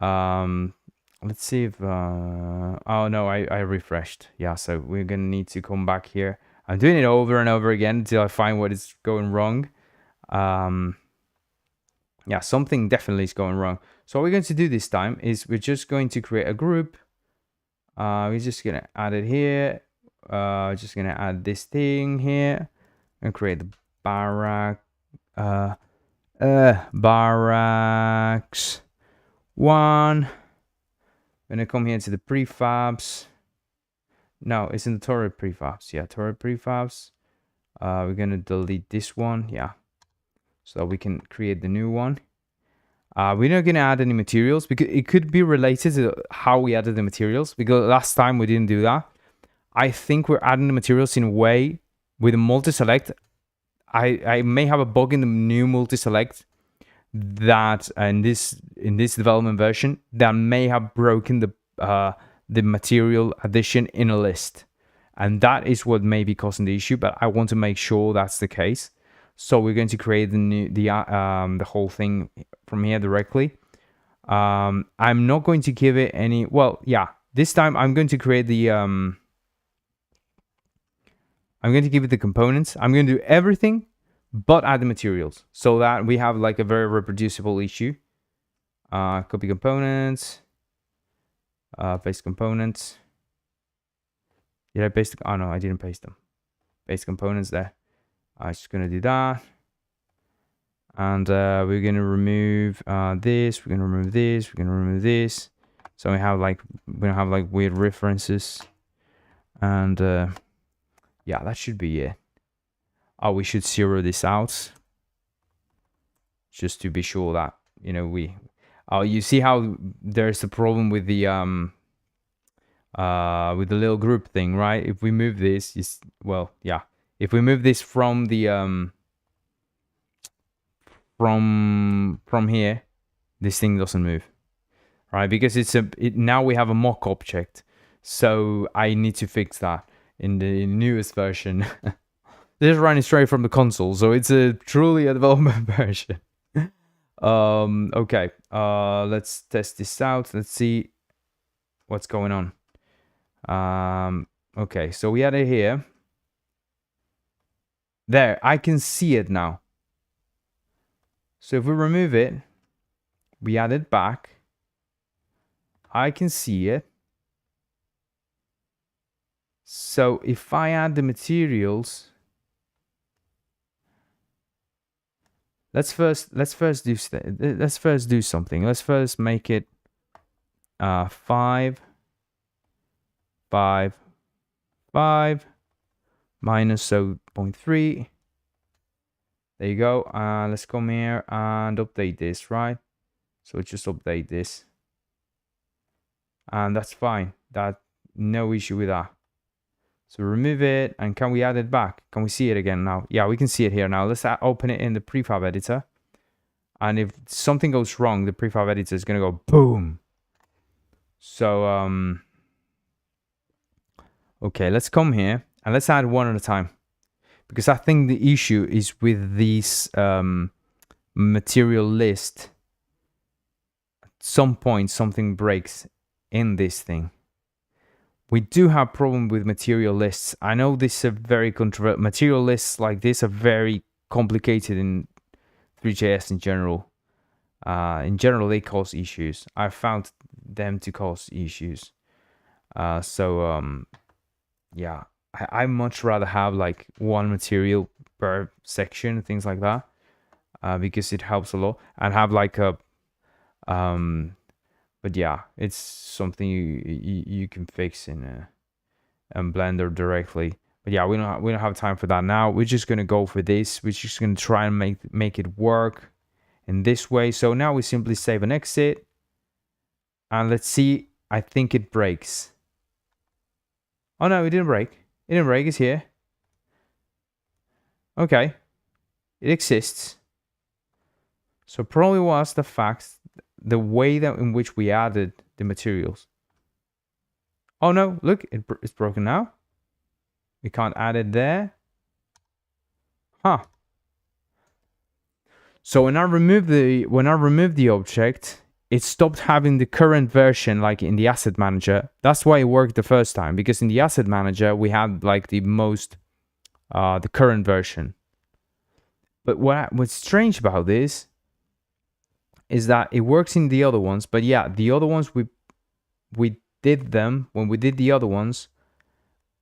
Let's see if... oh, no, I refreshed. Yeah, so we're going to need to come back here. I'm doing it over and over again until I find what is going wrong. Yeah, something definitely is going wrong. So what we're going to do this time is we're just going to create a group. We're just going to add it here. Just going to add this thing here. And create the barracks 1. When I come here to the prefabs. No, it's in the turret prefabs. Yeah, turret prefabs. We're going to delete this one. Yeah. So that we can create the new one. We're not going to add any materials because it could be related to how we added the materials. Because last time we didn't do that. I think we're adding the materials in a way with a multi-select. I may have a bug in the new multi-select that in this development version that may have broken the material addition in a list, and that is what may be causing the issue. But I want to make sure that's the case. So we're going to create the whole thing from here directly. I'm not going to give it any. Well, yeah, this time I'm going to create the. I'm going to give it the components. I'm going to do everything but add the materials so that we have like a very reproducible issue. Copy components. Paste components. Did I paste? Oh no, I didn't paste them. base components there. I'm just gonna do that. And we're gonna remove this, we're gonna remove this, we're gonna remove this. So we don't have like weird references. And yeah, that should be it. Oh, we should zero this out. Just to be sure that, you know, you see how there's a problem with the little group thing, right? If we move this, if we move this from the from here, this thing doesn't move, right? Because now we have a mock object, so I need to fix that in the newest version. This is running straight from the console, so it's a truly a development version. Okay, let's test this out. Let's see what's going on. Okay, so we had it here. There, I can see it now. So if we remove it, we add it back. I can see it. So if I add the materials, let's first do something. Let's first make it 5, 5, 5 minus 0.3. There you go. Let's come here and update this, right? So just update this. And that's fine. No issue with that. So remove it, and can we add it back? Can we see it again now? Yeah, we can see it here now. Let's open it in the prefab editor. And if something goes wrong, the prefab editor is going to go boom. So, okay, let's come here and let's add one at a time. Because I think the issue is with this material list. At some point, something breaks in this thing. We do have problem with material lists. I know this is a very controversial. Material lists like this are very complicated in Three.js in general. In general, they cause issues. I found them to cause issues. Yeah, I much rather have like one material per section, things like that, because it helps a lot, and have like a but yeah, it's something you can fix in Blender directly. But yeah, we don't have time for that now. We're just gonna go for this. We're just gonna try and make it work in this way. So now we simply save and exit, and let's see. I think it breaks. Oh no, it didn't break. It didn't break. It's here. Okay, it exists. So probably was the fact, the way that in which we added the materials. Oh no, look, it's broken now. We can't add it there. Huh. So when I remove the object, it stopped having the current version like in the asset manager. That's why it worked the first time, because in the asset manager we had like the current version. But what's strange about this is that it works in the other ones, but yeah, the other ones we did them when we did the other ones.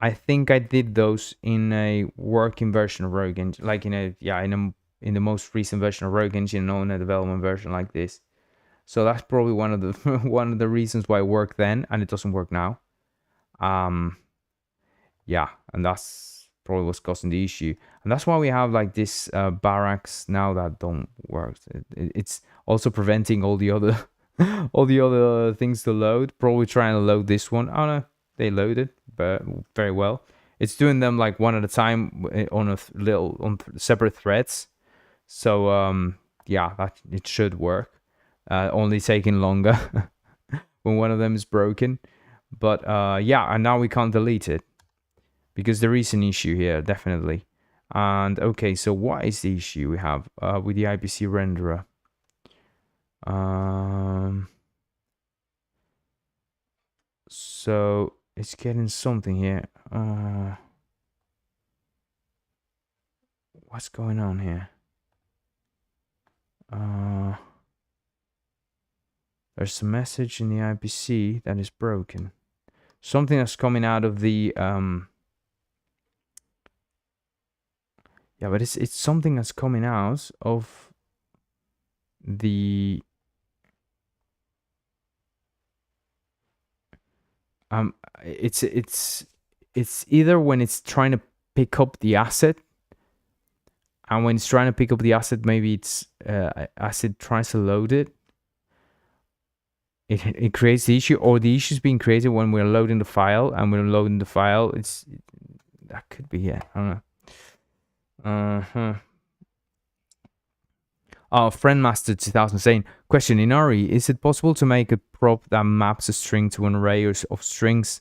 I think I did those in a working version of Rogue Engine, like in the most recent version of Rogue Engine, not in a development version like this. So that's probably one of the reasons why it worked then and it doesn't work now. Yeah, and that's probably what's causing the issue, and that's why we have like this barracks now that don't work. It's also preventing all the other things to load. Probably trying to load this one. Oh no, they loaded, but very well. It's doing them like one at a time on separate threads. So yeah, that it should work. Only taking longer when one of them is broken. But yeah, and now we can't delete it because there is an issue here, definitely. And okay, so what is the issue we have with the IPC renderer? So it's getting something here. What's going on here? There's a message in the IPC that is broken. Something that's coming out of the Yeah, but it's something that's coming out of the it's either when it's trying to pick up the asset, and when it's trying to pick up the asset, maybe it's as it tries to load it, it creates the issue, or the issue is being created when we're loading the file, and we're loading the file. That could be it. I don't know. Oh, Friendmaster 2000 saying, question, in RE, is it possible to make a prop that maps a string to an array of strings?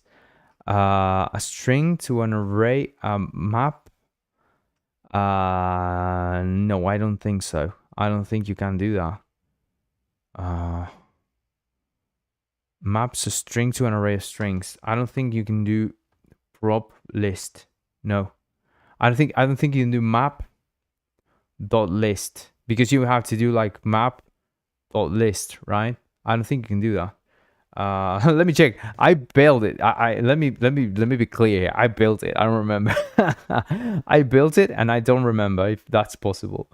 A string to an array map? No, I don't think so. I don't think you can do that. Maps a string to an array of strings. I don't think you can do prop list. No. I don't think you can do map dot list, because you have to do like map dot list, right? I don't think you can do that. Let me check. I built it. Let me be clear here. I built it. I don't remember. I built it and I don't remember if that's possible.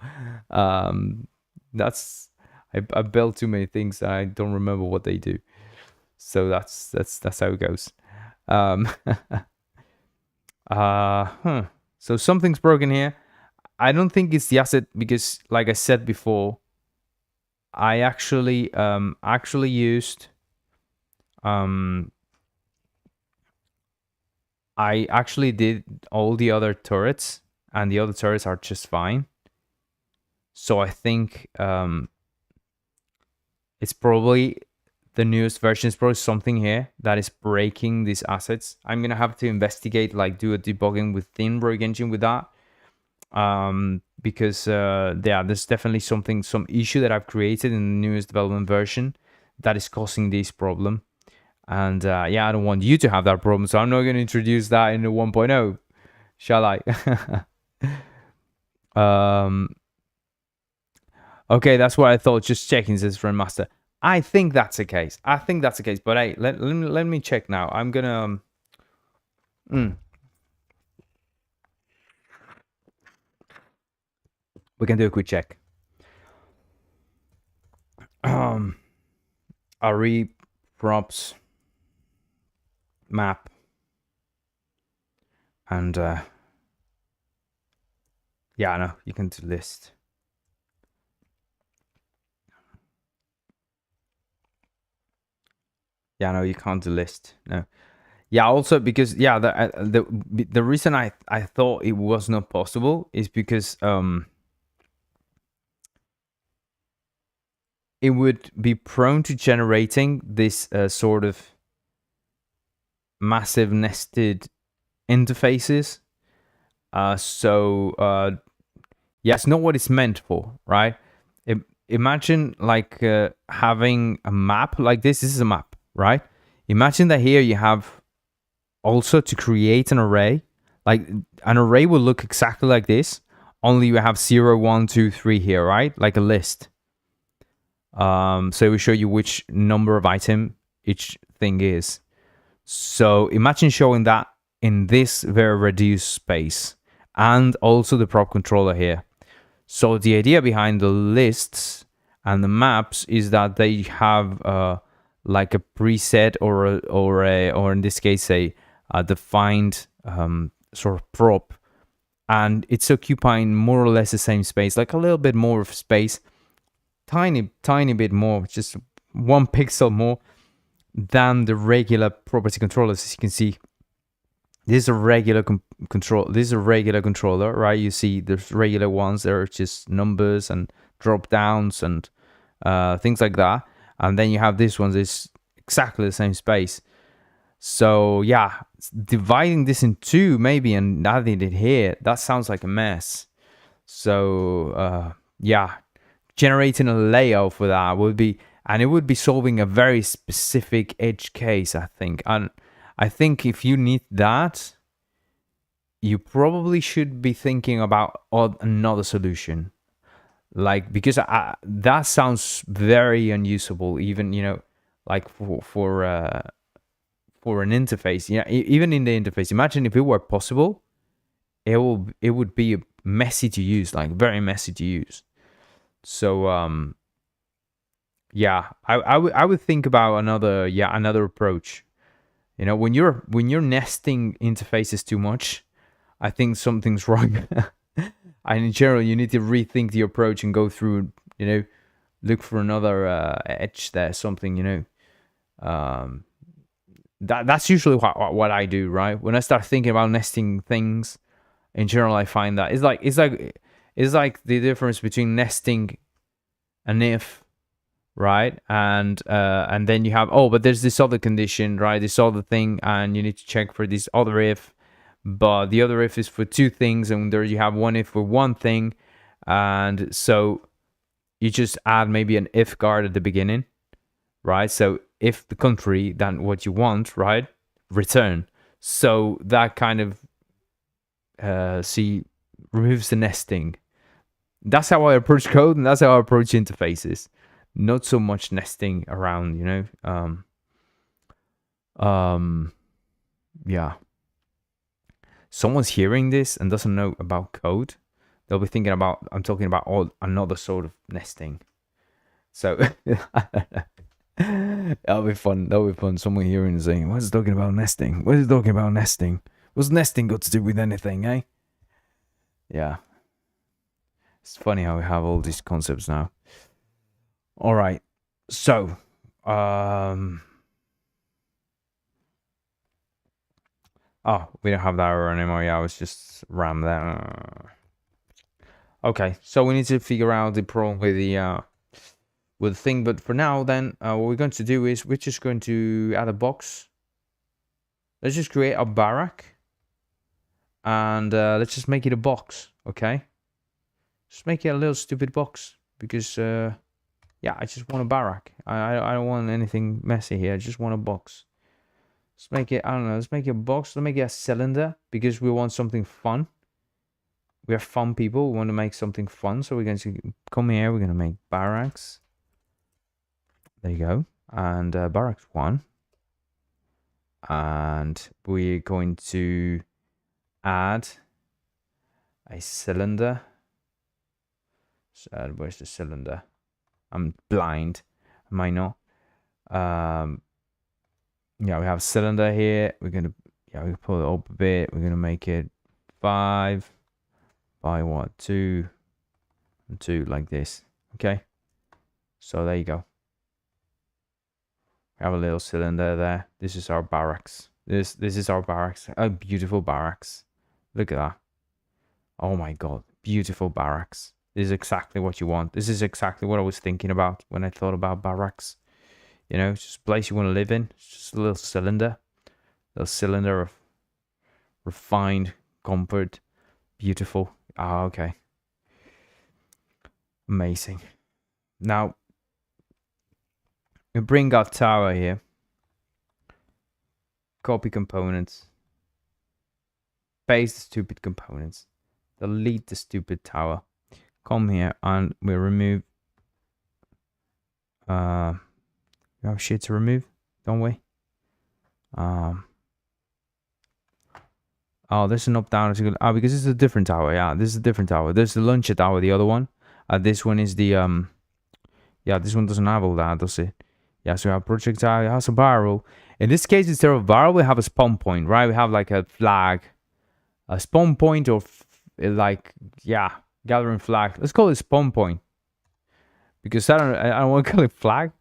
That's I built too many things and I don't remember what they do. So that's how it goes. So something's broken here. I don't think it's the asset, because like I said before, I actually used I actually did all the other turrets, and the other turrets are just fine. So I think it's probably the newest version is probably something here that is breaking these assets. I'm gonna have to investigate, like do a debugging with ThinBroke engine with that. Because yeah, there's definitely some issue that I've created in the newest development version that is causing this problem. And yeah, I don't want you to have that problem, so I'm not going to introduce that in the 1.0, shall I? Okay, that's what I thought. Just checking, says Friendmaster. I think that's the case. But hey, let me check now. I'm gonna we can do a quick check. RE props map, and yeah, no, you can do list. Yeah, no, you can't do list. No. Yeah, also because yeah, the reason I thought it was not possible is because it would be prone to generating this sort of massive nested interfaces. So yeah, it's not what it's meant for, right? Imagine like having a map like this. This is a map, right? Imagine that here you have also to create an array. Like an array will look exactly like this, only you have 0, 1, 2, 3 here, right? Like a list. So it will show you which number of item each thing is. So imagine showing that in this very reduced space, and also the prop controller here. So the idea behind the lists and the maps is that they have like a preset or in this case a defined sort of prop, and it's occupying more or less the same space, like a little bit more of space, tiny bit more, just 1 pixel more than the regular property controllers. As you can see, this is a regular This is a regular controller, right? You see, there's regular ones. There are just numbers and drop downs and things like that. And then you have this one. It's exactly the same space. So yeah, dividing this in two maybe and adding it here, that sounds like a mess. So yeah, generating a layout for that would be, and it would be solving a very specific edge case, I think. And I think if you need that, you probably should be thinking about another solution. Like, because that sounds very unusable, even, you know, like for an interface. Yeah, even in the interface. Imagine if it were possible, it would be messy to use, like very messy to use. So yeah, I would think about another approach. You know, when you're nesting interfaces too much, I think something's wrong. And in general, you need to rethink the approach and go through, you know, look for another edge there, something, you know. That's usually what I do, right? When I start thinking about nesting things, in general, I find that it's like the difference between nesting an if, right? And then you have, but there's this other condition, right? This other thing, and you need to check for this other if, but the other if is for two things, and there you have one if for one thing, and so you just add maybe an if guard at the beginning, right? So if the country, then what you want, right? Return. So that kind of removes the nesting. That's how I approach code, and that's how I approach interfaces. Not so much nesting around, you know. Yeah. Someone's hearing this and doesn't know about code, they'll be thinking about I'm talking about another sort of nesting. So that'll be fun. That'll be fun. Someone hearing and saying, "What's he talking about nesting? What is he talking about nesting? What's nesting got to do with anything, eh?" Yeah. It's funny how we have all these concepts now. All right. So, we don't have that error anymore. Yeah, I was just ram there. Okay, so we need to figure out the problem with the thing. But for now, then, what we're going to do is we're just going to add a box. Let's just create a barrack, and let's just make it a box. Okay, just make it a little stupid box because yeah, I just want a barrack. I don't want anything messy here. I just want a box. Let's make it, I don't know, let's make it a box. Let's make it a cylinder because we want something fun. We are fun people. We want to make something fun. So we're going to come here. We're going to make barracks. There you go. And barracks 1. And we're going to add a cylinder. So, where's the cylinder? I'm blind. Am I not? Yeah, we have a cylinder here. We're gonna we pull it up a bit. We're gonna make it 5 by 2 and 2 like this. Okay. So there you go. We have a little cylinder there. This is our barracks. This is our barracks. Oh, beautiful barracks. Look at that. Oh my god, beautiful barracks. This is exactly what you want. This is exactly what I was thinking about when I thought about barracks. You know, it's just a place you want to live in. It's just a little cylinder of refined comfort. Beautiful. Ah, okay. Amazing. Now, we bring our tower here. Copy components. Paste the stupid components. Delete the stupid tower. Come here and we remove. We have shit to remove, don't we? Oh, there's an up down. Because this is a different tower. Yeah, this is a different tower. There's the launcher tower, the other one. This one is the yeah, this one doesn't have all that, does it? Yeah, so we have projectile, it has a barrel. In this case, instead of barrel, we have a spawn point, right? We have like a flag, a spawn point, or like, yeah, gathering flag. Let's call it spawn point because I don't want to call it flag.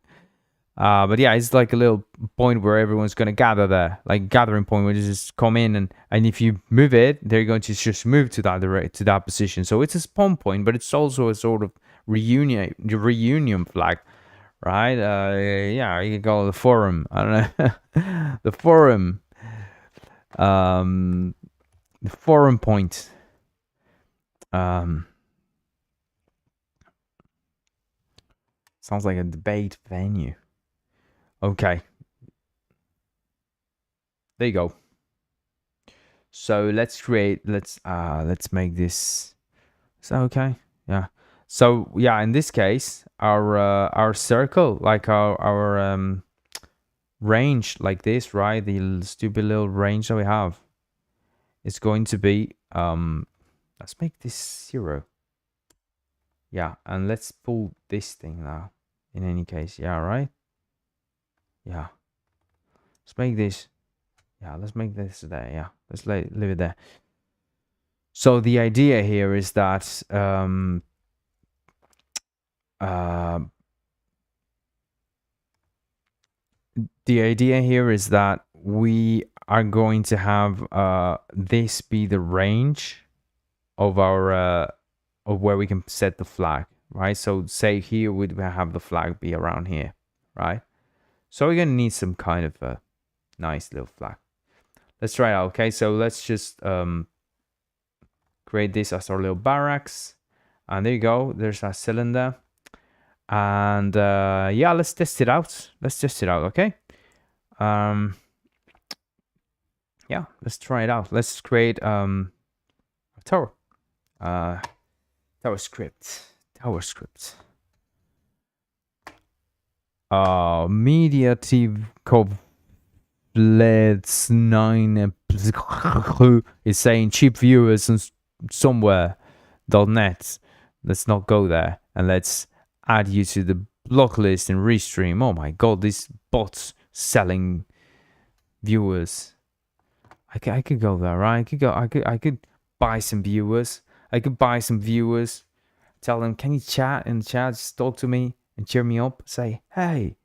But yeah, it's like a little point where everyone's gonna gather there, like gathering point where you just come in and if you move it, they're going to just move to that position. So it's a spawn point, but it's also a sort of reunion flag, right? Yeah, you can call it the forum. I don't know, the forum, the forum point. Sounds like a debate venue. Okay. There you go. So let's make this. Is that okay? Yeah. So yeah, in this case, our circle, like our range like this, right? The stupid little range that we have, is going to be Let's make this 0. Yeah, and let's pull this thing now. In any case, yeah, right? Yeah. Let's make this. Yeah, let's make this there. Yeah, let's leave it there. So the idea here is that the idea here is that we are going to have this be the range of our of where we can set the flag, right? So say here we'd have the flag be around here, right? So we're gonna need some kind of a nice little flag. Let's try it out. Okay, so let's just create this as our little barracks, and there you go. There's our cylinder, and yeah, let's test it out. Okay. Yeah, let's try it out. Let's create a tower. Tower script. Media TV Let's 9 is saying cheap viewers and somewhere.net. Let's not go there, and let's add you to the block list and restream. Oh my god, these bots selling viewers. I could go there, right? I could buy some viewers. Tell them, can you chat in the chat? Just talk to me and cheer me up. Say, hey,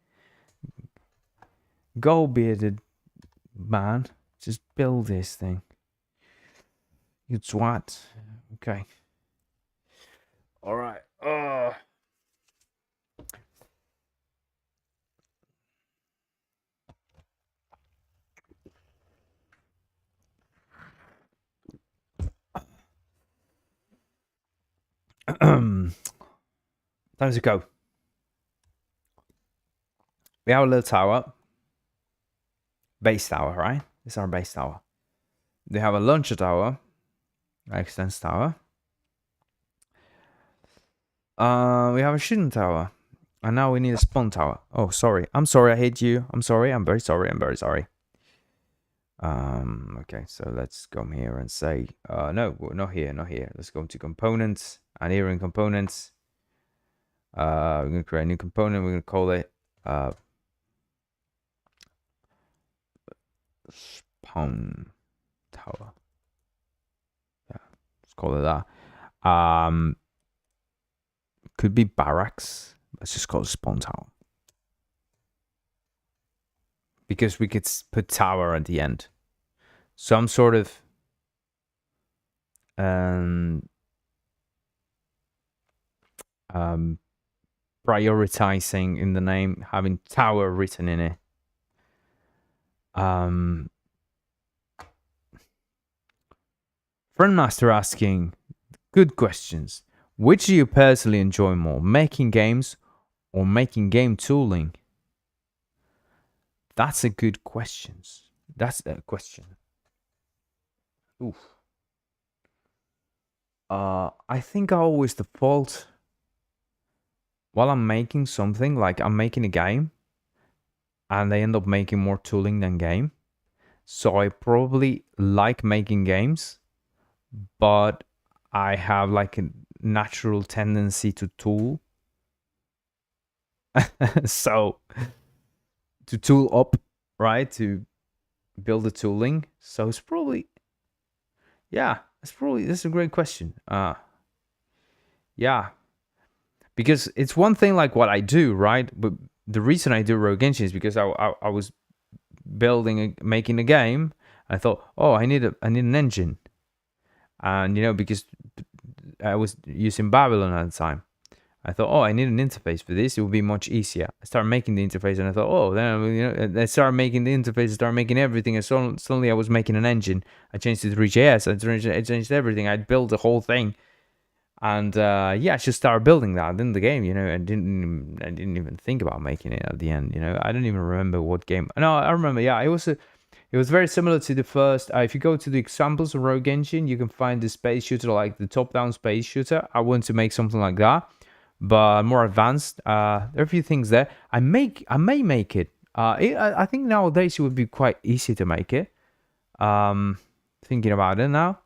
go bearded man, just build this thing. You twat. Okay. All right. Time to go. We have a little tower. Base tower, right? This is our base tower. They have a launcher tower. Extends tower. We have a shooting tower. And now we need a spawn tower. Oh, sorry. I'm sorry I hate you. I'm sorry. I'm very sorry. Okay, so let's come here and say, no, not here. Let's go to components, and here in components, we're gonna create a new component. We're gonna call it spawn tower. Yeah, let's call it that. Could be barracks. Let's just call it spawn tower, because we could put tower at the end. Some sort of prioritizing in the name, having tower written in it. Friendmaster asking, good questions. Which do you personally enjoy more, making games or making game tooling? That's a good question. Oof. I think I always default while I'm making something, like I'm making a game, and I end up making more tooling than game. So I probably like making games, but I have like a natural tendency to tool. So to tool up, right? To build the tooling. So it's probably, yeah, that's a great question. Yeah, because it's one thing like what I do, right? But the reason I do Rogue Genshin is because I was making a game. I thought, oh, I need an engine, and because I was using Babylon at the time, I thought, oh, I need an interface for this. It would be much easier. I started making the interface, and I thought, oh, then I started making the interface, started making everything, and suddenly I was making an engine. I changed to Three.js. I changed everything. I built the whole thing, and yeah, I just started building that. Then the game, I didn't even think about making it at the end. I don't even remember what game. No, I remember. Yeah, it was very similar to the first. If you go to the examples of Rogue Engine, you can find the space shooter, like the top-down space shooter. I want to make something like that, but more advanced. There are a few things there. I may make it. I think nowadays it would be quite easy to make it. Thinking about it now.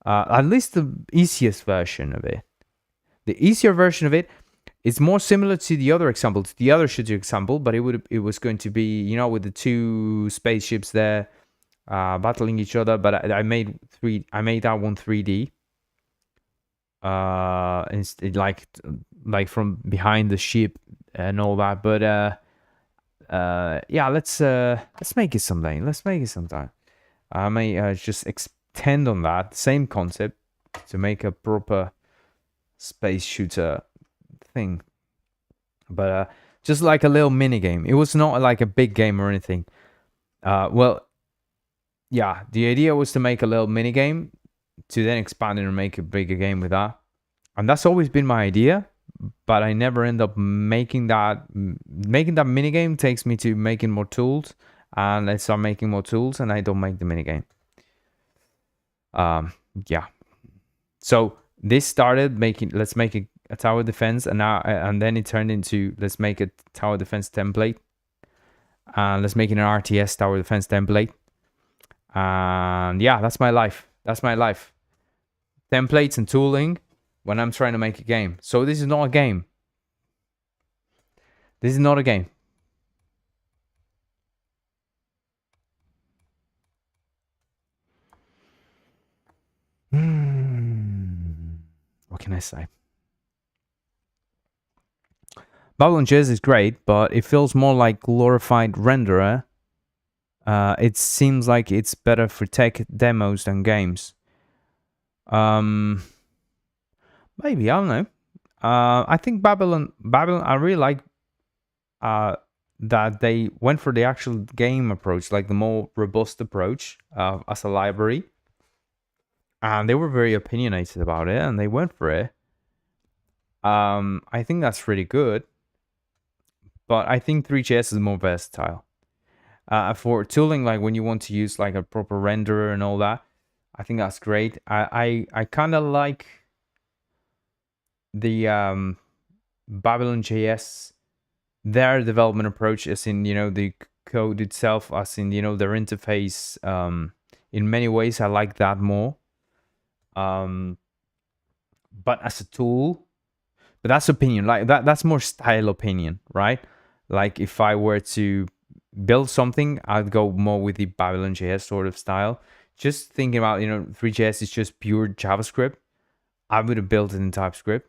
At least the easiest version of it. The easier version of it is more similar to the other example, to the other shooter example, but it was going to be, you know, with the two spaceships there battling each other. But I made that one 3D. Instead, like from behind the ship and all that. But yeah, let's make it sometime. Let's make it sometime. I may just extend on that same concept to make a proper space shooter thing. But just like a little mini game. It was not like a big game or anything. Well, yeah, the idea was to make a little mini game to then expand it and make a bigger game with that. And that's always been my idea, but I never end up making that. Making that mini game takes me to making more tools, and I start making more tools, and I don't make the mini game. Yeah. So this started making. Let's make a tower defense, and then it turned into let's make a tower defense template, and let's make it an RTS tower defense template. And yeah, that's my life. That's my life. Templates and tooling when I'm trying to make a game. So this is not a game. This is not a game. What can I say? Babylon.js is great, but it feels more like glorified renderer. It seems like it's better for tech demos than games. Maybe, I don't know. I think Babylon, I really like that they went for the actual game approach, like the more robust approach as a library. And they were very opinionated about it, and they went for it. I think that's really good. But I think Three.js is more versatile. For tooling, like when you want to use like a proper renderer and all that, I think that's great. I kind of like the Babylon.js, their development approach, as in, you know, the code itself, as in, you know, their interface. In many ways, I like that more. But as a tool, but that's opinion. Like that's more style opinion, right? Like if I were to build something, I'd go more with the Babylon.js sort of style. Just thinking about, you know, Three.js is just pure JavaScript. I would have built it in TypeScript,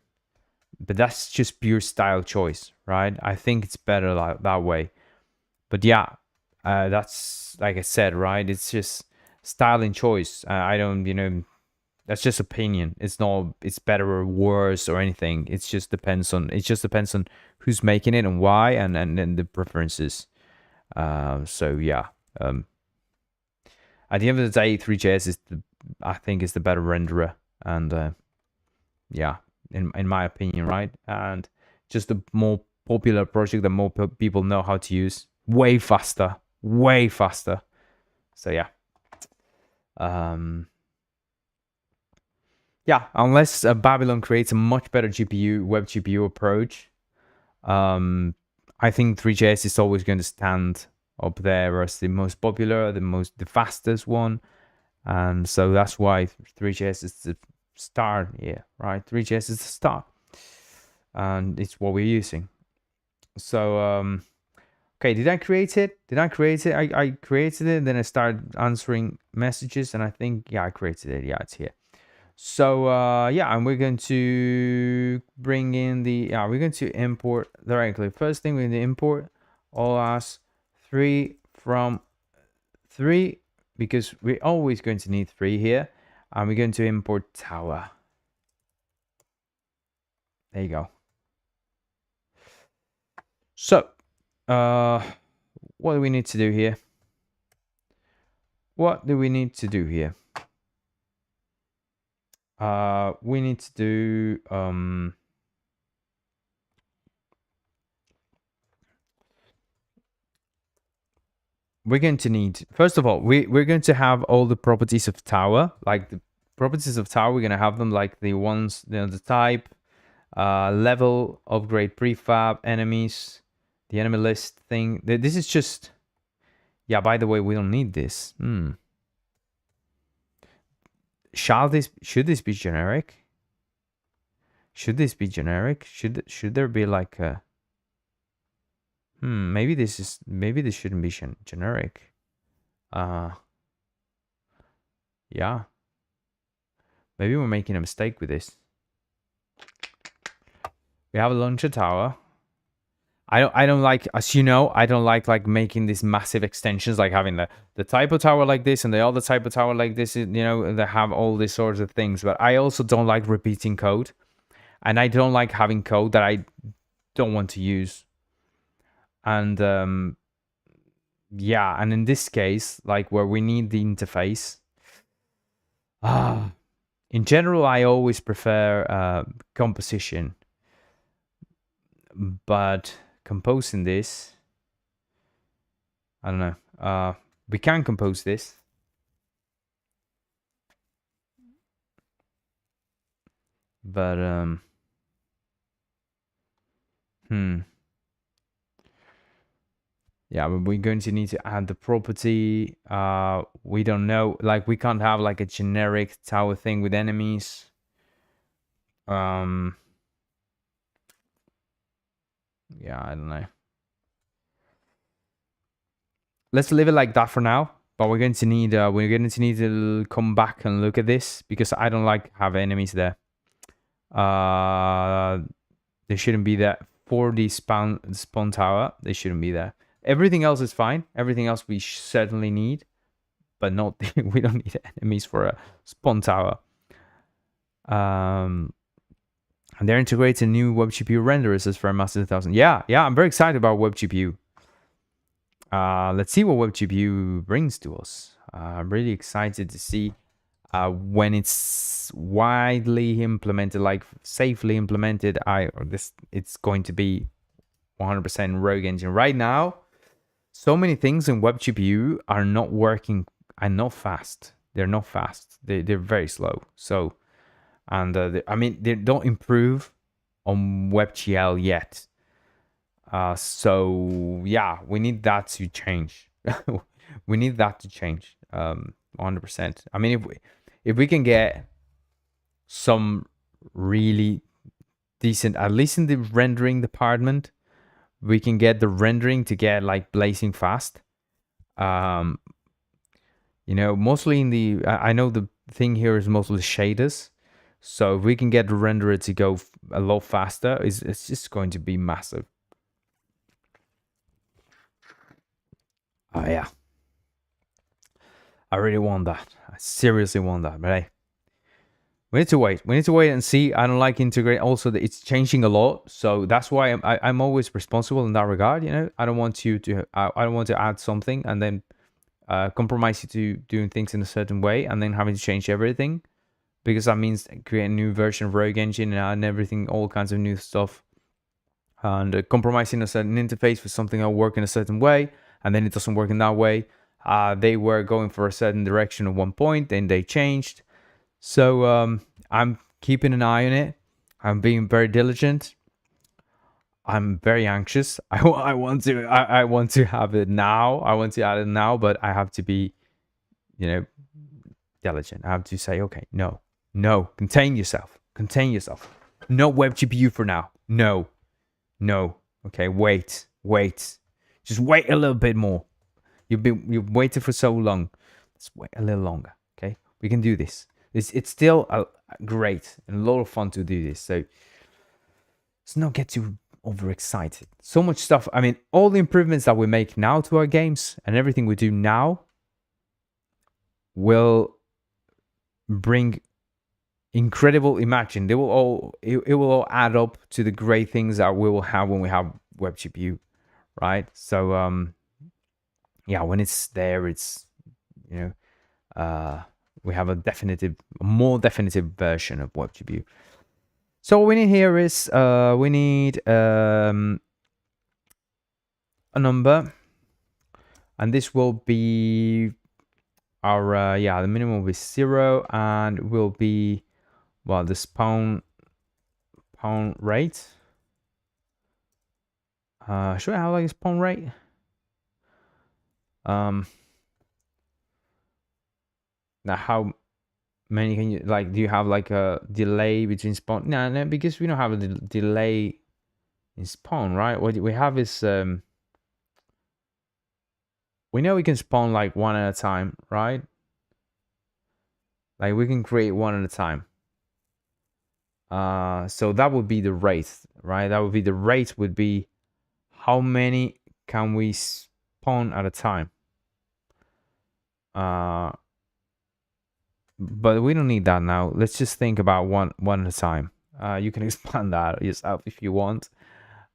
but that's just pure style choice, right? I think it's better like that way. But yeah, that's like I said, right? It's just style and choice. I don't, you know, that's just opinion. It's not, it's better or worse or anything. It just depends on who's making it and why, and the preferences. So yeah. At the end of the day, Three.js I think is the better renderer, and yeah, in my opinion, right? And just a more popular project that more people know how to use. Way faster. So yeah. Yeah, unless Babylon creates a much better GPU, web GPU approach, I think Three.js is always going to stand up there as the most popular, the fastest one. And so that's why Three.js is the star here, right? Three.js is the star. And it's what we're using. So, okay, did I create it? I created it, and then I started answering messages, and I think, yeah, I created it. Yeah, it's here. So yeah, and we're going to bring in we're going to import directly. First thing, we're going to import all as 3 from 3, because we're always going to need 3 here, and we're going to import tower. There you go. So what do we need to do here? We need to do we're going to need, first of all, we're going to have all the properties of tower. Like the properties of tower, we're going to have them like the ones, you know, the type, level, upgrade, prefab, enemies, the enemy list thing. This is just, yeah, by the way, we don't need this. should this be generic? Should this be generic? Should there be like a maybe this shouldn't be generic. Yeah. Maybe we're making a mistake with this. We have a launcher tower. I don't like, as you know, I don't like making these massive extensions, like having the typo tower like this and the other typo tower like this, you know, that have all these sorts of things. But I also don't like repeating code. And I don't like having code that I don't want to use. And yeah, and in this case, like where we need the interface, in general, I always prefer composition. But composing this, I don't know. We can compose this. But yeah, but we're going to need to add the property. We don't know, like we can't have like a generic tower thing with enemies. Yeah, I don't know. Let's leave it like that for now. But we're going to need to come back and look at this, because I don't like have enemies there. They shouldn't be there for the spawn tower. They shouldn't be there. Everything else is fine. Everything else we certainly need, but not we don't need enemies for a spawn tower. And they're integrating new WebGPU renderers as for Master 2000. Yeah, I'm very excited about WebGPU. Let's see what WebGPU brings to us. I'm really excited to see when it's widely implemented, like safely implemented. It's going to be 100% Rogue Engine. Right now, so many things in WebGPU are not working and not fast. They're not fast. They're very slow. So, and I mean, they don't improve on WebGL yet. So yeah, we need that to change. We need that to change. 100%. I mean, if we can get some really decent, at least in the rendering department, we can get the rendering to get like blazing fast. You know, mostly in the, I know the thing here is mostly shaders. So if we can get the renderer to go a lot faster, it's just going to be massive. Oh yeah. I really want that. I seriously want that, but hey, we need to wait. We need to wait and see. I don't like integrate. Also, it's changing a lot, so that's why I'm always responsible in that regard. You know, I don't want you to. I don't want to add something and then compromise you to doing things in a certain way and then having to change everything, because that means creating a new version of Rogue Engine and adding everything, all kinds of new stuff, and compromising a certain interface for something that will work in a certain way, and then it doesn't work in that way. They were going for a certain direction at one point, then they changed. So I'm keeping an eye on it. I'm being very diligent. I'm very anxious. I want to have it now. I want to add it now, but I have to be, you know, diligent. I have to say, okay, no, contain yourself. No web GPU for now. No. Okay, wait. Just wait a little bit more. You've waited for so long. Let's wait a little longer. Okay, we can do this. It's still great and a lot of fun to do this. So let's not get too overexcited. So much stuff. I mean, all the improvements that we make now to our games and everything we do now will bring incredible. Imagine they will all. It will all add up to the great things that we will have when we have web GPU, right? So yeah, when it's there, it's, you know, we have a more definitive version of WebGPU. So what we need here is we need a number, and this will be our the minimum will be 0, and will be, well, the spawn rate. Should I have like a spawn rate? Now how many can you like? Do you have like a delay between spawn? No, because we don't have a delay in spawn, right? What we have is we know we can spawn like one at a time, right? Like we can create one at a time. So that would be the rate, right? That would be the rate would be how many can we spawn at a time? But we don't need that now. Let's just think about one at a time. You can expand that yourself if you want.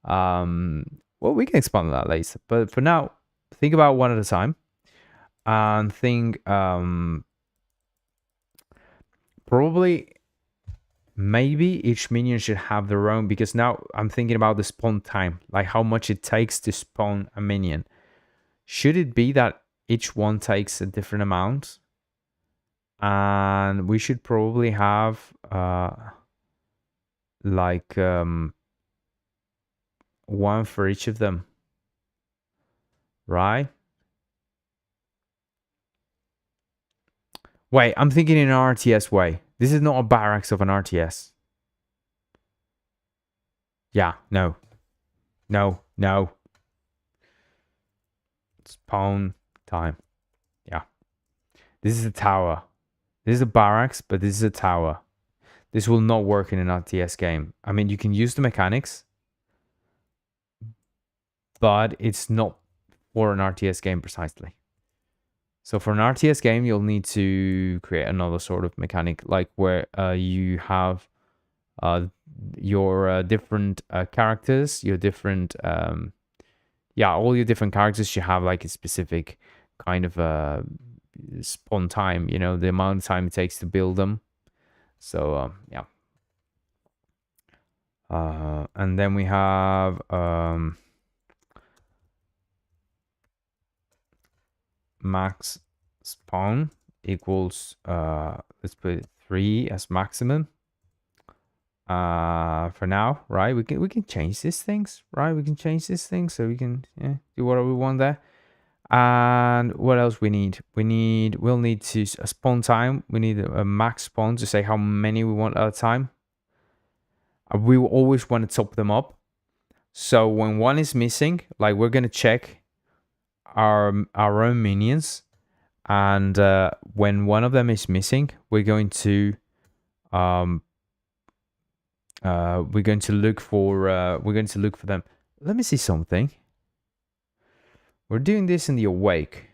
Well, we can expand that later. But for now, think about one at a time. And think probably maybe each minion should have their own, because now I'm thinking about the spawn time, like how much it takes to spawn a minion. Should it be that each one takes a different amount? And we should probably have like one for each of them, right? Wait, I'm thinking in an RTS way. This is not a barracks of an RTS. Yeah, no. Spawn time. Yeah. This is a tower. This is a barracks, but this is a tower. This will not work in an RTS game. I mean, you can use the mechanics, but it's not for an RTS game precisely. So for an RTS game, you'll need to create another sort of mechanic, like where you have your different characters, your different, all your different characters should have like a specific kind of spawn time, you know, the amount of time it takes to build them. So, yeah. And then we have max spawn equals let's put 3 as maximum for now, right? We can change these things, right? We can change these things so we can do whatever we want there. And what else we need? We'll need to a spawn time. We need a max spawn to say how many we want at a time. We will always want to top them up. So when one is missing, like we're gonna check our own minions, and when one of them is missing, we're going to look for them. Let me see something. We're doing this in the awake.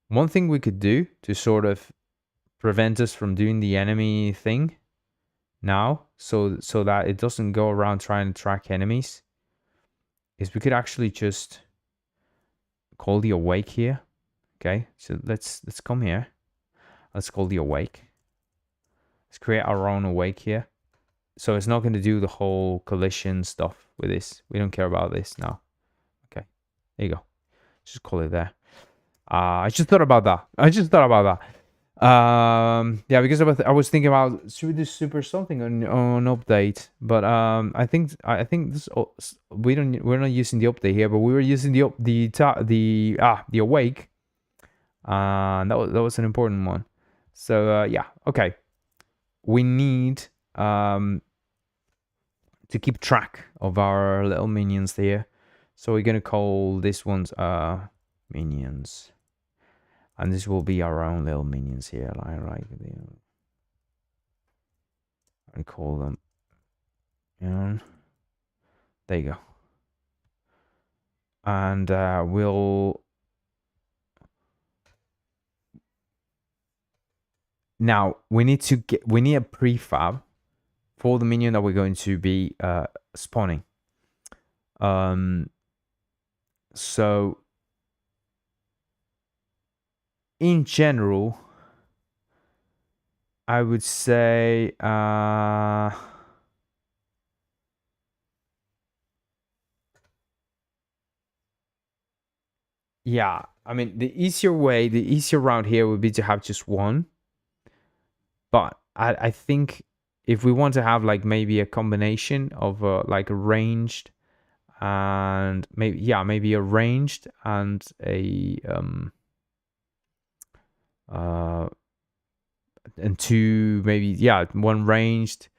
One thing we could do to sort of prevent us from doing the enemy thing now, so that it doesn't go around trying to track enemies, is we could actually just call the awake here. Okay, so let's come here. Let's call the awake. Let's create our own awake here. So it's not going to do the whole collision stuff with this. We don't care about this now. Okay, there you go. Just call it there. I just thought about that. Yeah, because I was thinking about, should we do super something on update, but I think this, we're not using the update here, but we were using the awake. That was an important one. So yeah, okay. We need to keep track of our little minions here. So we're gonna call this one's minions, and this will be our own little minions here. Right, and call them. And there you go. And we'll now we need a prefab for the minion that we're going to be spawning. So in general, I would say yeah, I mean, the easier route here would be to have just one. But I think if we want to have like maybe a combination of like a ranged and maybe a ranged and a and two maybe, yeah, one ranged,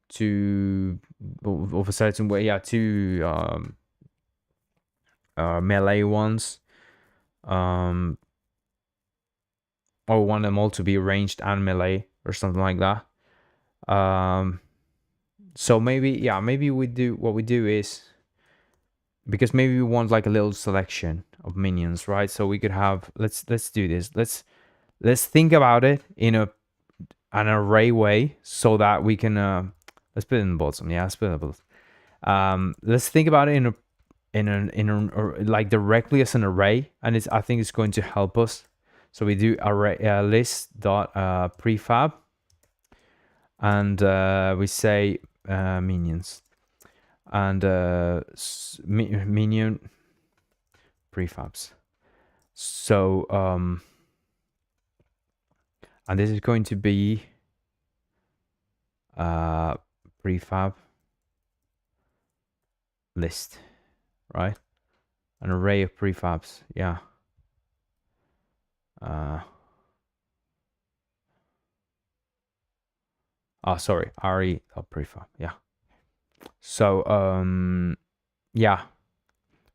two of a certain way, yeah, two melee ones, or want them all to be ranged and melee or something like that. So maybe, yeah, maybe what we do is, because maybe we want like a little selection of minions, right? So we could have, let's do this. Let's think about it in an array way, so that we can let's put it in the bottom. Yeah, let's put it in the bottom. Let's think about it or like directly as an array, and I think it's going to help us. So we do array list dot prefab, and we say minions, and minion prefabs. So and this is going to be prefab list, right? An array of prefabs, yeah. Sorry, re prefab, yeah. So yeah,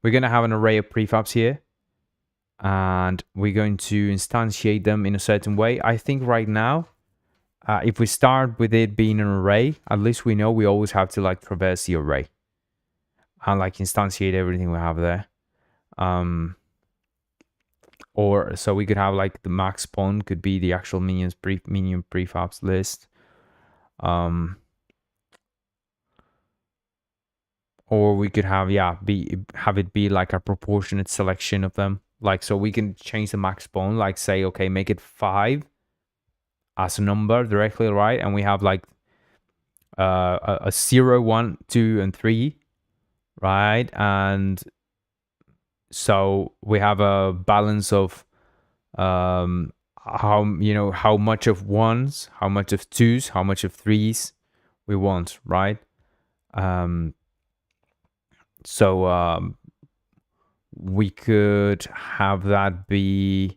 we're gonna have an array of prefabs here, and we're going to instantiate them in a certain way. I think right now, if we start with it being an array, at least we know we always have to like traverse the array and like instantiate everything we have there. Or so we could have like the max spawn could be the actual minion prefabs list. Or we could have, yeah, have it be like a proportionate selection of them. Like, so we can change the max spawn, like say, okay, make it 5 as a number directly, right? And we have like a 0, 1, 2, and 3, right? And so we have a balance of how much of ones, how much of twos, how much of threes we want, right? So we could have that be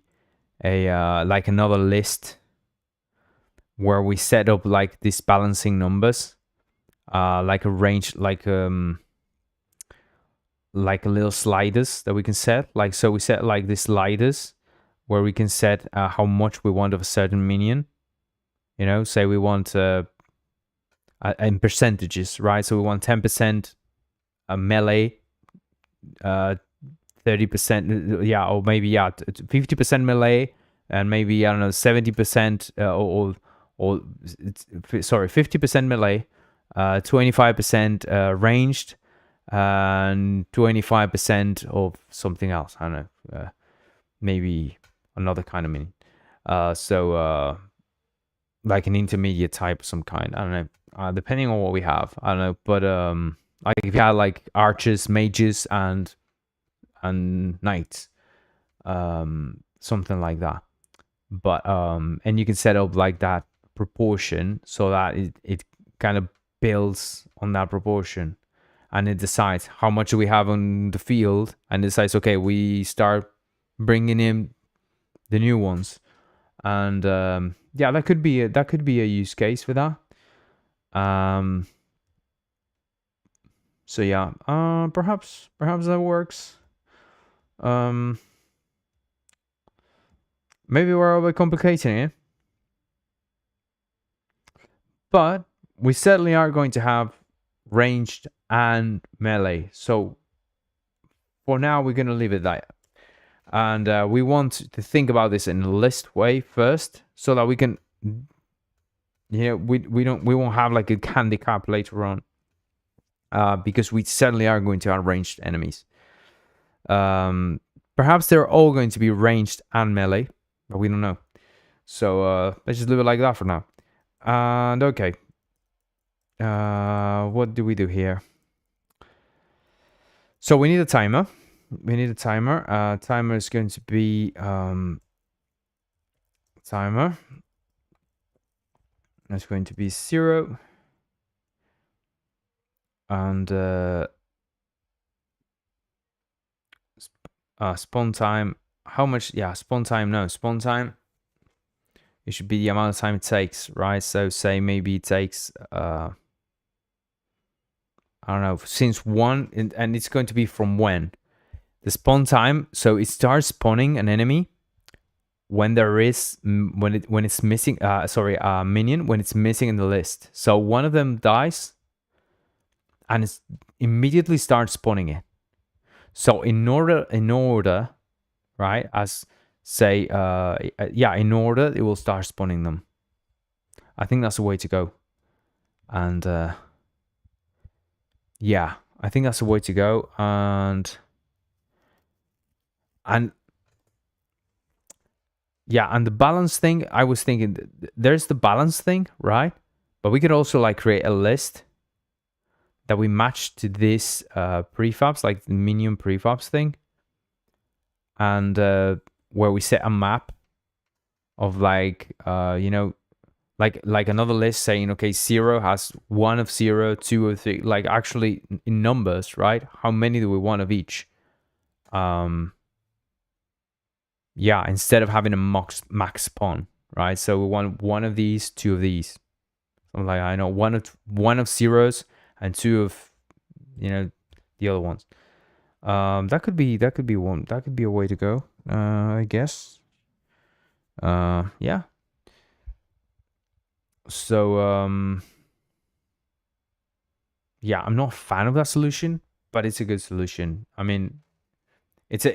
a like another list where we set up like these balancing numbers, like a range, like a little sliders that we can set. Like, so we set like these sliders where we can set how much we want of a certain minion. You know, say we want in percentages, right? So we want 10% melee, 30%, yeah, or maybe, yeah, 50% melee, and maybe, I don't know, 70% or sorry, 50% melee, 25% ranged, and 25% of something else. I don't know, maybe another kind of minion. So like an intermediate type of some kind. I don't know, depending on what we have. I don't know, but like if you had like archers, mages, and knights, something like that. But and you can set up like that proportion so that it kind of builds on that proportion, and it decides how much we have on the field, and decides, okay, we start bringing in the new ones. And yeah, that could be a use case for that. So yeah, perhaps that works. Maybe we're overcomplicating it, but we certainly are going to have ranged and melee. So for now, we're going to leave it there. And we want to think about this in a list way first, so that we can, we won't have like a handicap later on, because we certainly are going to have ranged enemies. Perhaps they're all going to be ranged and melee, but we don't know. So let's just leave it like that for now. And okay, what do we do here? So we need a timer. Timer is going to be timer. That's going to be 0. And spawn time. How much? Yeah, spawn time. No, spawn time it should be the amount of time it takes, right? So say maybe it takes I don't know, since 1, and it's going to be from when the spawn time. So it starts spawning an enemy when there is when it's missing minion when it's missing in the list. So one of them dies and it immediately starts spawning it. So in order, right, as say in order, it will start spawning them. I think that's the way to go. And yeah, I think that's the way to go. And yeah, and the balance thing, I was thinking there's the balance thing, right? But we could also like create a list that we match to this prefabs, like the minion prefabs thing. And where we set a map of like, like another list saying, okay, 0 has 1 of 0, 2 of 3, like actually in numbers, right? How many do we want of each? Yeah, instead of having a max spawn, right? So we want 1 of these, 2 of these. So like I know 1 of zeros and 2 of, the other ones. That could be a way to go. I guess. Yeah. So yeah, I'm not a fan of that solution, but it's a good solution. I mean, it's a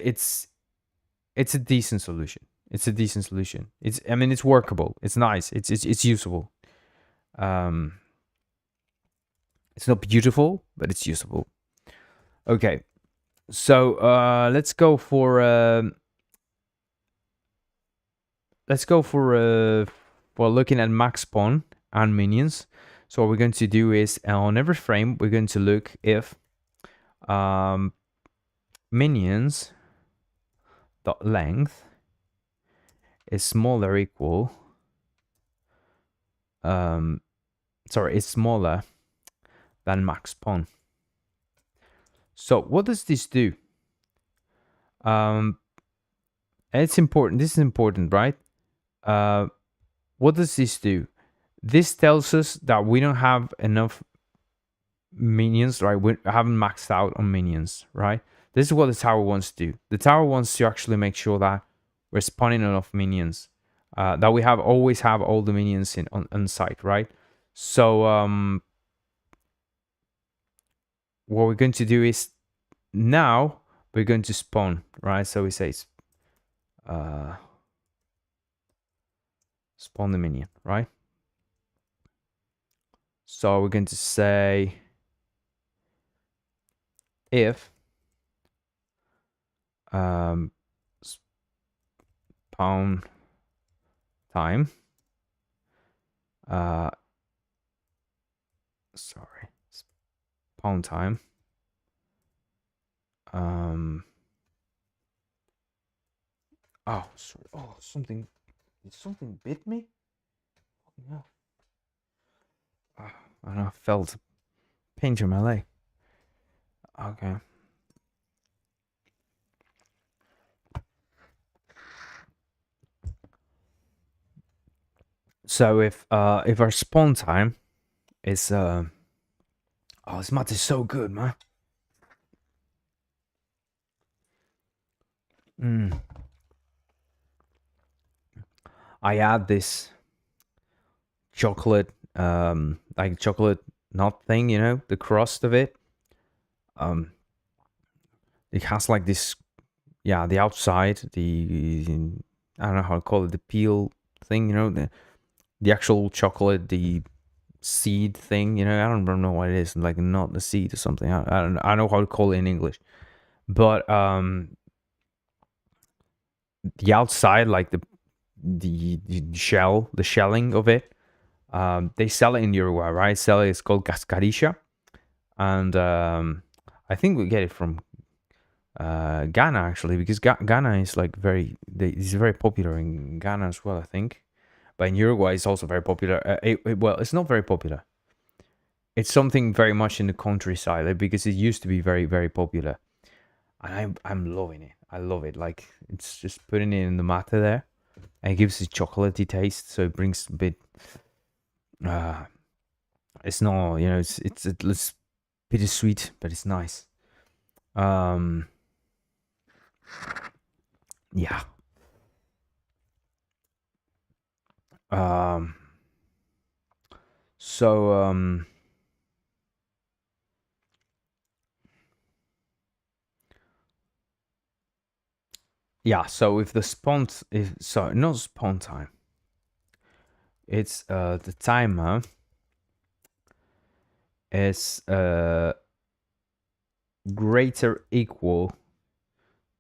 decent solution. It's a decent solution. It's workable. It's nice. It's usable. It's not beautiful, but it's usable. Okay. So let's go for looking at max spawn and minions. So what we're going to do is on every frame we're going to look if minions dot length is smaller or equal is smaller than max spawn. So what does this do? It's important. This is important, right? What does this do? This tells us that we don't have enough minions, right? We haven't maxed out on minions, right? This is what the tower wants to do. The tower wants to actually make sure that we're spawning enough minions, that we always have all the minions on site, right? So what we're going to do is now we're going to spawn, right? So we say spawn the minion, right? So we're going to say if spawn time spawn time oh sorry, something bit me. Yeah. I don't know, I felt pinch on my leg. Okay. So if our spawn time is this mat is so good, man. I add this chocolate like chocolate nut thing, the crust of it. It has like this, the outside, I don't know how to call it, the peel thing, the actual chocolate, the seed thing, I don't know what it is, like not the seed or something. I don't know how to call it in English, but the outside, like the shell, the shelling of it, they sell it in Uruguay, right? It's called cascarilla, and I think we get it from Ghana actually, because Ghana is like it's very popular in Ghana as well, I think. But in Uruguay, it's also very popular. Well, it's not very popular. It's something very much in the countryside, because it used to be very, very popular. And I'm loving it. I love it. Like, it's just putting it in the matter there. and it gives a chocolatey taste, so it brings a bit. It's not, you know, it's bittersweet, but it's nice. Yeah. So yeah, so if the spawn, not spawn time, it's the timer is greater equal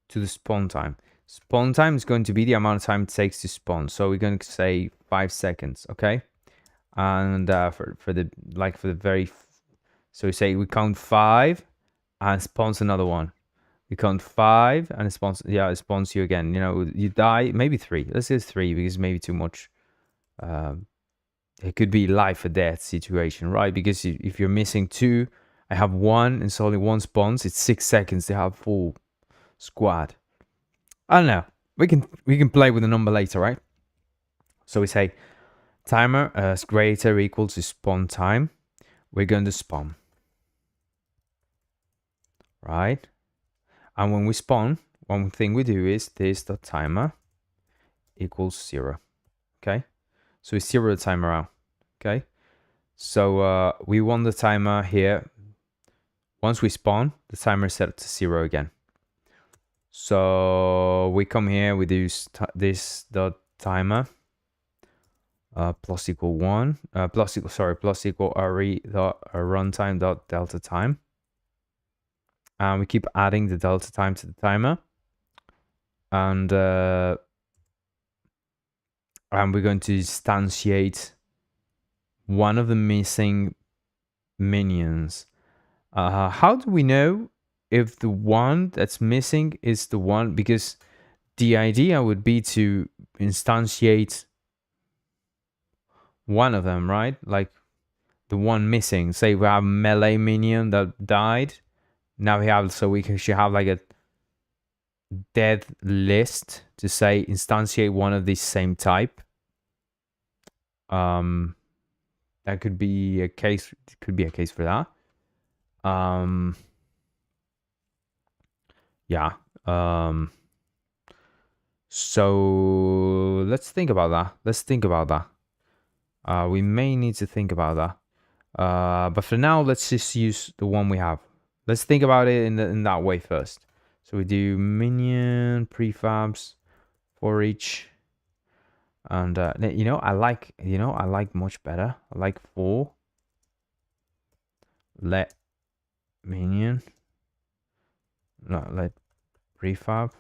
to the spawn time. Spawn time is going to be the amount of time it takes to spawn. So we're going to say 5 seconds, okay? And for the very, so we say we count 5 and spawns another one. We count 5 and it spawns, yeah, it spawns you again. You know, you die, maybe 3. Let's say 3 because maybe too much. It could be life or death situation, right? Because if you're missing 2, I have 1 and so only 1 spawns. It's 6 seconds to have full squad. I don't know. We can play with the number later, right? So we say timer is greater or equal to spawn time. We're going to spawn, right? And when we spawn, one thing we do is this.timer equals 0. Okay, so we zero the timer out. Okay, so we want the timer here. Once we spawn, the timer is set to 0 again. So we come here, we do this.timer plus equal 1 plus equal re dot runtime dot delta time, and we keep adding the delta time to the timer, and we're going to instantiate one of the missing minions. How do we know if the one that's missing is the one? Because the idea would be to instantiate one of them, right? Like the one missing. Say we have melee minion that died. Now we have, so we should have like a dead list to say instantiate one of this same type. That could be a case. Could be a case for that. Yeah. So let's think about that. We may need to think about that. But for now, let's just use the one we have. Let's think about it in that way first. So we do minion prefabs for each, and I like much better. I like for let minion, no, let prefab.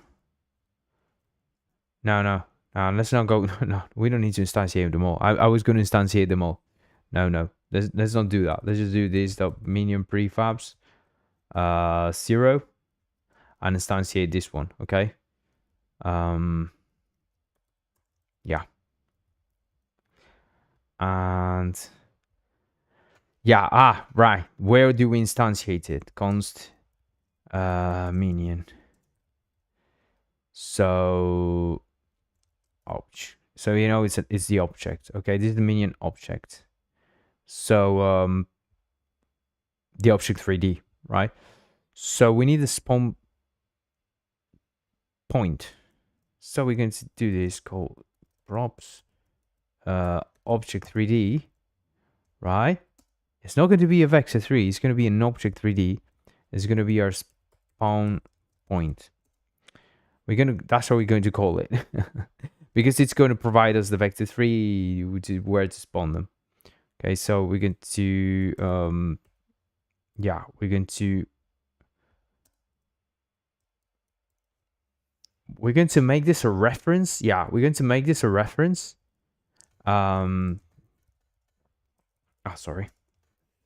No, let's not go. No, we don't need to instantiate them all. I was going to instantiate them all. No, let's not do that. Let's just do this, the minion prefabs 0, and instantiate this one, okay? Yeah. And yeah, right. Where do we instantiate it? Const minion. So so it's the object. Okay, this is the minion object. So the object 3D, right? So we need a spawn point. So we're going to do this called props object 3D, right? It's not going to be a vector 3, it's going to be an object 3D. It's going to be our spawn point. That's how we're going to call it. Because it's going to provide us the vector 3, which is where to spawn them. Okay, so we're going to make this a reference. Yeah, we're going to make this a reference. Sorry.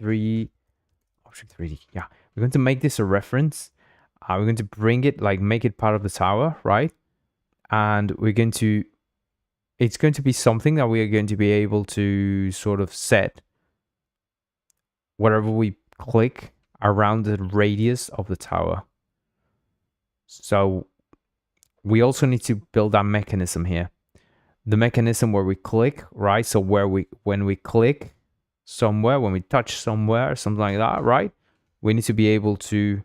Object 3D. Yeah, we're going to make this a reference. We're going to bring it, like make it part of the tower, right? And it's going to be something that we are going to be able to sort of set whatever we click around the radius of the tower. So we also need to build that mechanism here. the mechanism where we click, right? So when we click somewhere, when we touch somewhere, something like that, right? We need to be able to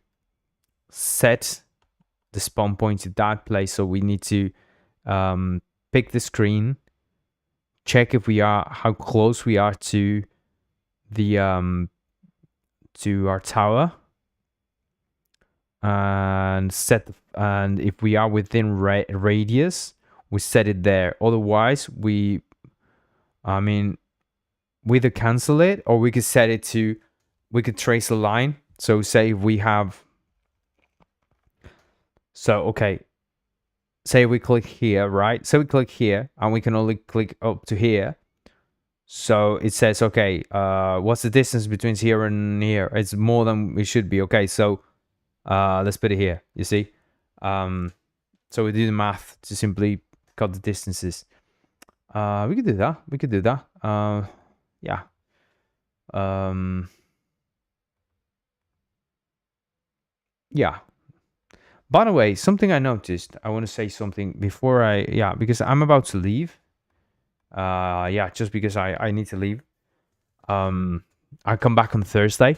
set the spawn point to that place. So we need to pick the screen, check if we are, how close we are to the to our tower, and and if we are within radius, we set it there. Otherwise, we either cancel it, or we could set it to, we could trace a line. So say if we have, say we click here, right? So we click here and we can only click up to here. So it says, okay, what's the distance between here and here? It's more than it should be. Okay, so let's put it here, you see? So we do the math to simply cut the distances. We could do that. We could do that. Yeah. Yeah. By the way, something I noticed, I want to say something before because I'm about to leave. Just because I need to leave. I come back on Thursday.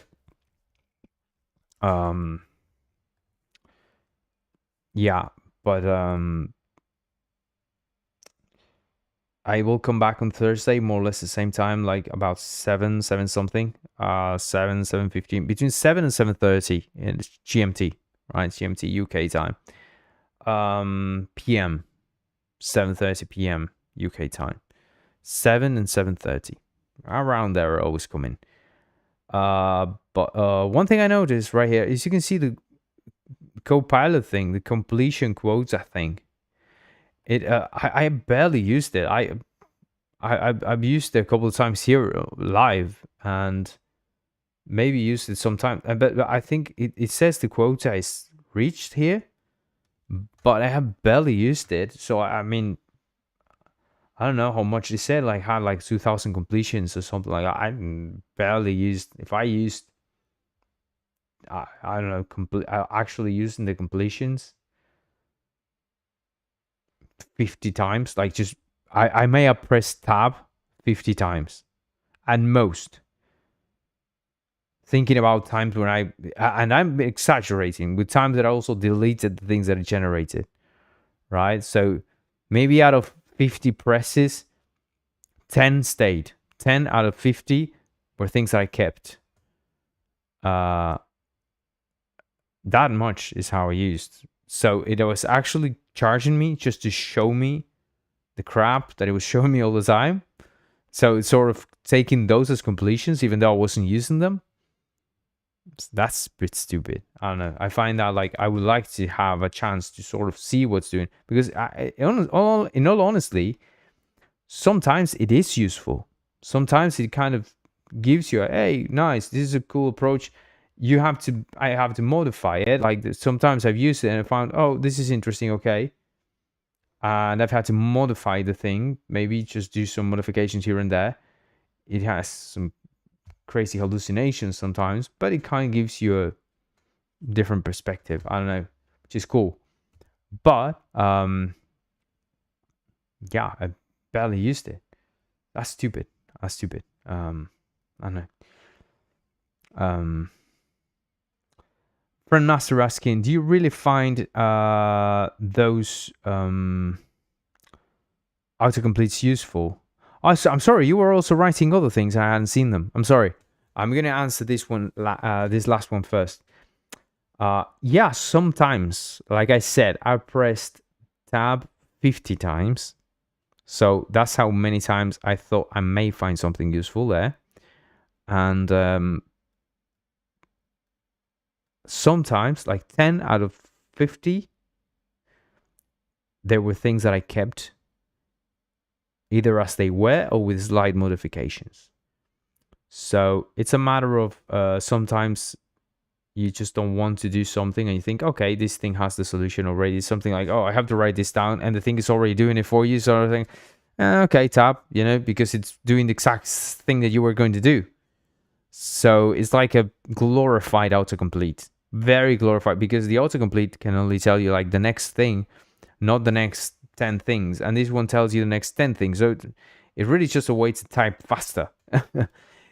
I will come back on Thursday, more or less the same time, like about 7 something, 7:15, between 7 and 7:30 in GMT, right? GMT UK time. PM, 7:30 PM UK time. 7 and 7:30, around there I always come in. But one thing I noticed right here is you can see the Copilot thing, the completion quota thing. I barely used it. I've used it a couple of times here live, and maybe used it sometime. But I think it says the quota is reached here, but I have barely used it. So I mean, I don't know how much they said. Like had like 2,000 completions or something like that. I barely used. If I used, I don't know, actually using the completions 50 times, like just I may have pressed tab 50 times at most, thinking about times when and I'm exaggerating with times that I also deleted the things that it generated, right? So maybe out of 50 presses, 10 stayed. 10 out of 50 were things that I kept. That much is how I used. So it was actually charging me just to show me the crap that it was showing me all the time. So it's sort of taking those as completions, even though I wasn't using them. That's a bit stupid. I don't know. I find that like I would like to have a chance to sort of see what's doing, because in all honesty, sometimes it is useful. Sometimes it kind of gives you hey, nice, this is a cool approach. I have to modify it. Like sometimes I've used it and I found, oh, this is interesting. Okay. And I've had to modify the thing, maybe just do some modifications here and there. It has some crazy hallucinations sometimes, but it kind of gives you a different perspective. I don't know, which is cool. But I barely used it. That's stupid. I don't know. Friend Nasser asking, do you really find those autocompletes useful? I'm sorry, you were also writing other things and I hadn't seen them. I'm sorry. I'm going to answer this one, this last one first. Yeah, sometimes, like I said, I pressed tab 50 times. So that's how many times I thought I may find something useful there. And sometimes, like 10 out of 50, there were things that I kept either as they were or with slight modifications. So it's a matter of sometimes you just don't want to do something and you think, okay, this thing has the solution already. Something like, oh, I have to write this down, and the thing is already doing it for you. So I think, okay, tab, because it's doing the exact thing that you were going to do. So it's like a glorified autocomplete, very glorified, because the autocomplete can only tell you like the next thing, not the next 10 things, and this one tells you the next 10 things. So it really just a way to type faster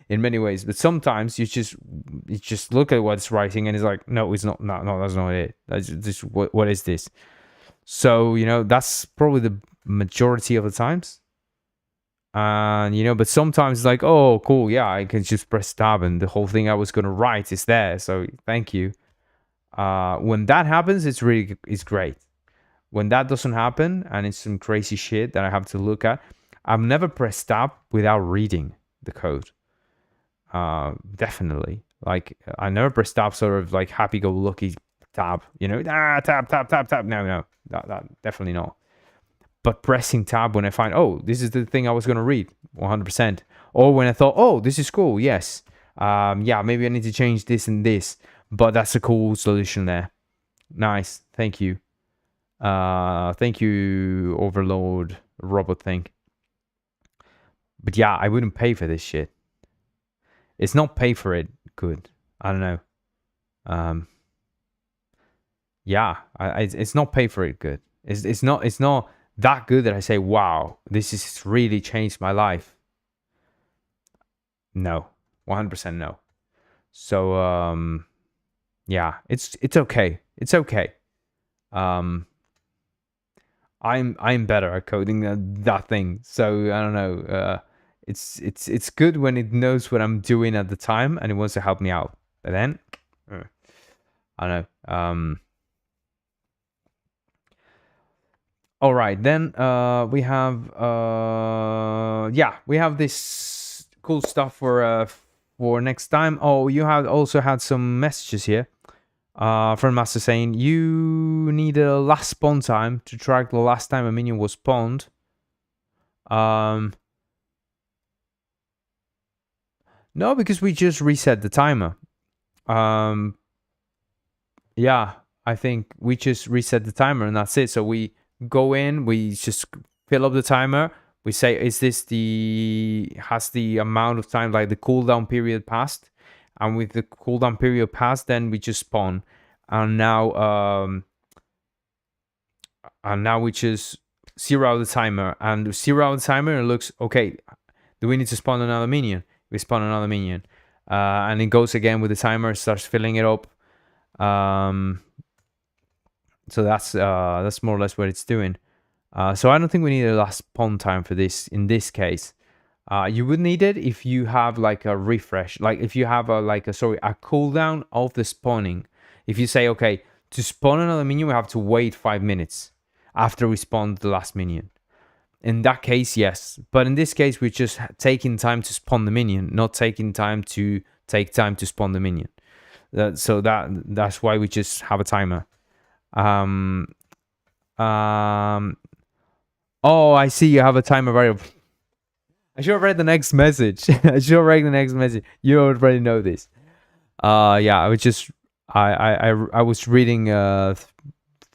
in many ways. But sometimes you just look at what it's writing and it's like, no, it's not. No, that's not it. That's just what is this? So, you know, that's probably the majority of the times. And, you know, but sometimes it's like, oh, cool. Yeah, I can just press tab and the whole thing I was going to write is there. So thank you. When that happens, it's great. When that doesn't happen and it's some crazy shit that I have to look at, I've never pressed tab without reading the code. Definitely. Like, I never pressed tab sort of like happy-go-lucky tab, you know, tab. No, that definitely not. But pressing tab when I find, oh, this is the thing I was going to read, 100%. Or when I thought, oh, this is cool, yes. Yeah, maybe I need to change this and this. But that's a cool solution there. Nice, thank you. Thank you, Overlord robot thing. But yeah, I wouldn't pay for this shit. It's not pay for it good. I don't know. Yeah, it's not pay for it good. It's not that good that I say, wow, this has really changed my life. No, 100% no. So yeah, it's okay. It's okay. I'm better at coding than that thing. So I don't know. It's good when it knows what I'm doing at the time and it wants to help me out. But then I don't know. All right, then we have we have this cool stuff for next time. Oh, you have also had some messages here from Master saying you need a last spawn time to track the last time a minion was spawned. No, because we just reset the timer. Yeah, I think we just reset the timer and that's it. So we go in, we just fill up the timer. We say, is this has the amount of time, like the cooldown period passed? And with the cooldown period passed, then we just spawn. And now we just zero out the timer. And zero out the timer, and it looks, okay, do we need to spawn another minion? We spawn another minion. And it goes again with the timer, starts filling it up. So that's more or less what it's doing. So I don't think we need a last spawn time for this in this case. You would need it if you have like a refresh, like if you have a cooldown of the spawning. If you say, okay, to spawn another minion, we have to wait 5 minutes after we spawned the last minion. In that case, yes. But in this case, we're just taking time to spawn the minion, not taking time to spawn the minion. So that's why we just have a timer. Oh, I see you have a timer variable. I should have read the next message. You already know this. Yeah, I was just I was reading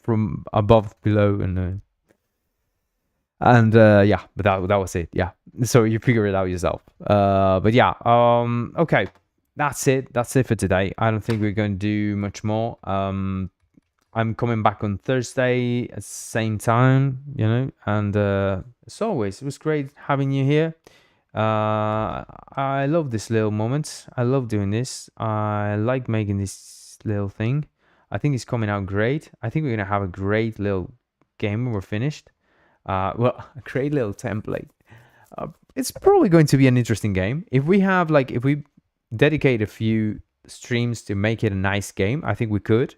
from above below and yeah, but that was it. Yeah, so you figure it out yourself. But yeah, okay, that's it for today. I don't think we're going to do much more. I'm coming back on Thursday at the same time, you know, and as always, it was great having you here. I love this little moment. I love doing this. I like making this little thing. I think it's coming out great. I think we're going to have a great little game when we're finished. Well, a great little template. It's probably going to be an interesting game. If we dedicate a few streams to make it a nice game, I think we could.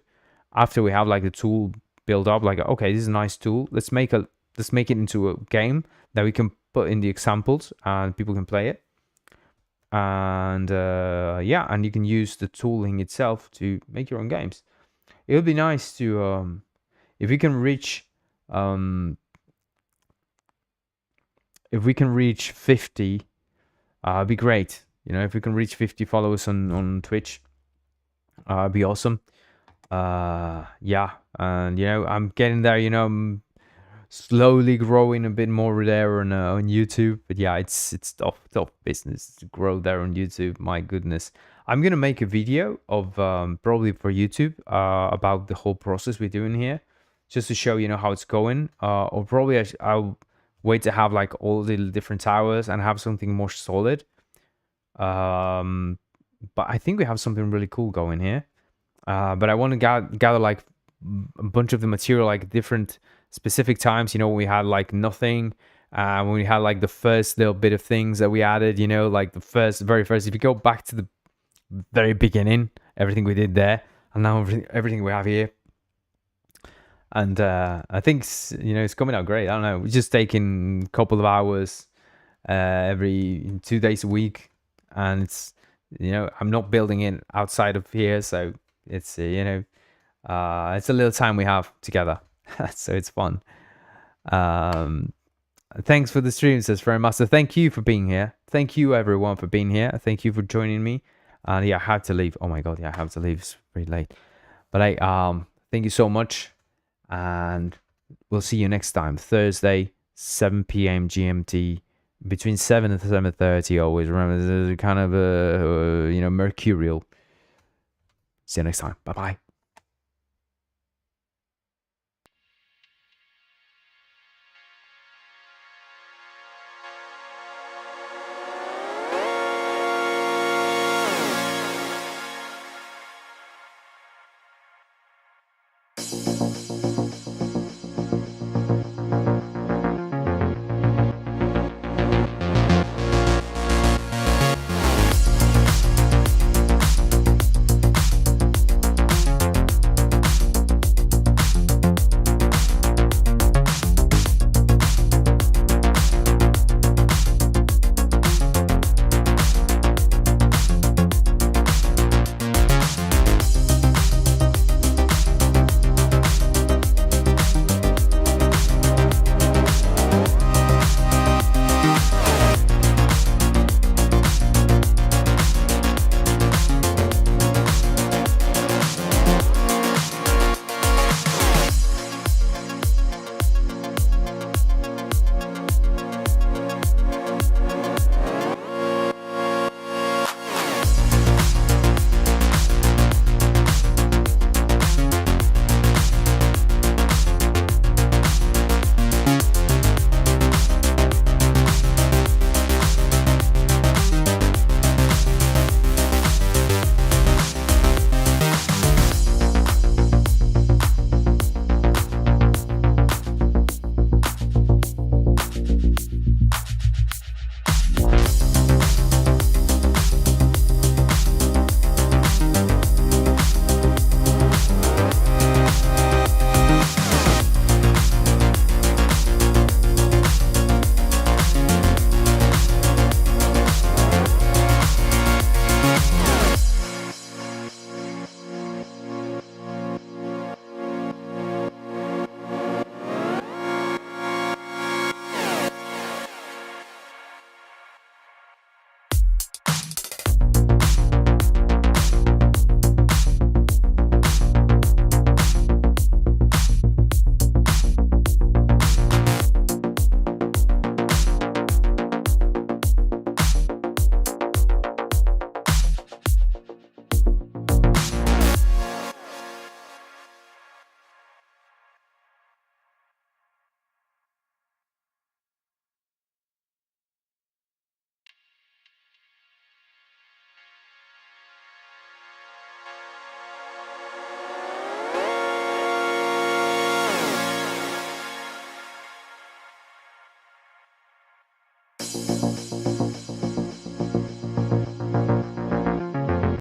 After we have like the tool build up, like, okay, this is a nice tool. Let's make it into a game that we can put in the examples and people can play it. And yeah, and you can use the tooling itself to make your own games. It would be nice to if we can reach 50, it'd be great. You know, if we can reach 50 followers on Twitch, it'd be awesome. Yeah, and you know, I'm getting there. You know, I'm slowly growing a bit more there on YouTube. But yeah, it's tough business to grow there on YouTube. My goodness, I'm gonna make a video of probably for YouTube about the whole process we're doing here. just to show, you know, how it's going. Or probably I'll wait to have like all the different towers and have something more solid. But I think we have something really cool going here. But I want to gather like a bunch of the material, like different specific times, you know, when we had like nothing, when we had like the first little bit of things that we added, you know, like the very first, if you go back to the very beginning, everything we did there, and now everything we have here. And I think, you know, it's coming out great. I don't know, we're just taking a couple of hours every 2 days a week, and it's, you know, I'm not building it outside of here, so it's you know, it's a little time we have together. So it's fun. Thanks for the stream, says Friend Master. Thank you for being here. Thank you everyone for being here. Thank you for joining me. And yeah, I have to leave. Oh my god, yeah, I have to leave. It's pretty late. But thank you so much, and we'll see you next time, Thursday, 7 p.m. GMT, between 7 and 7:30. Always remember, this is kind of you know, mercurial. See you next time. Bye bye.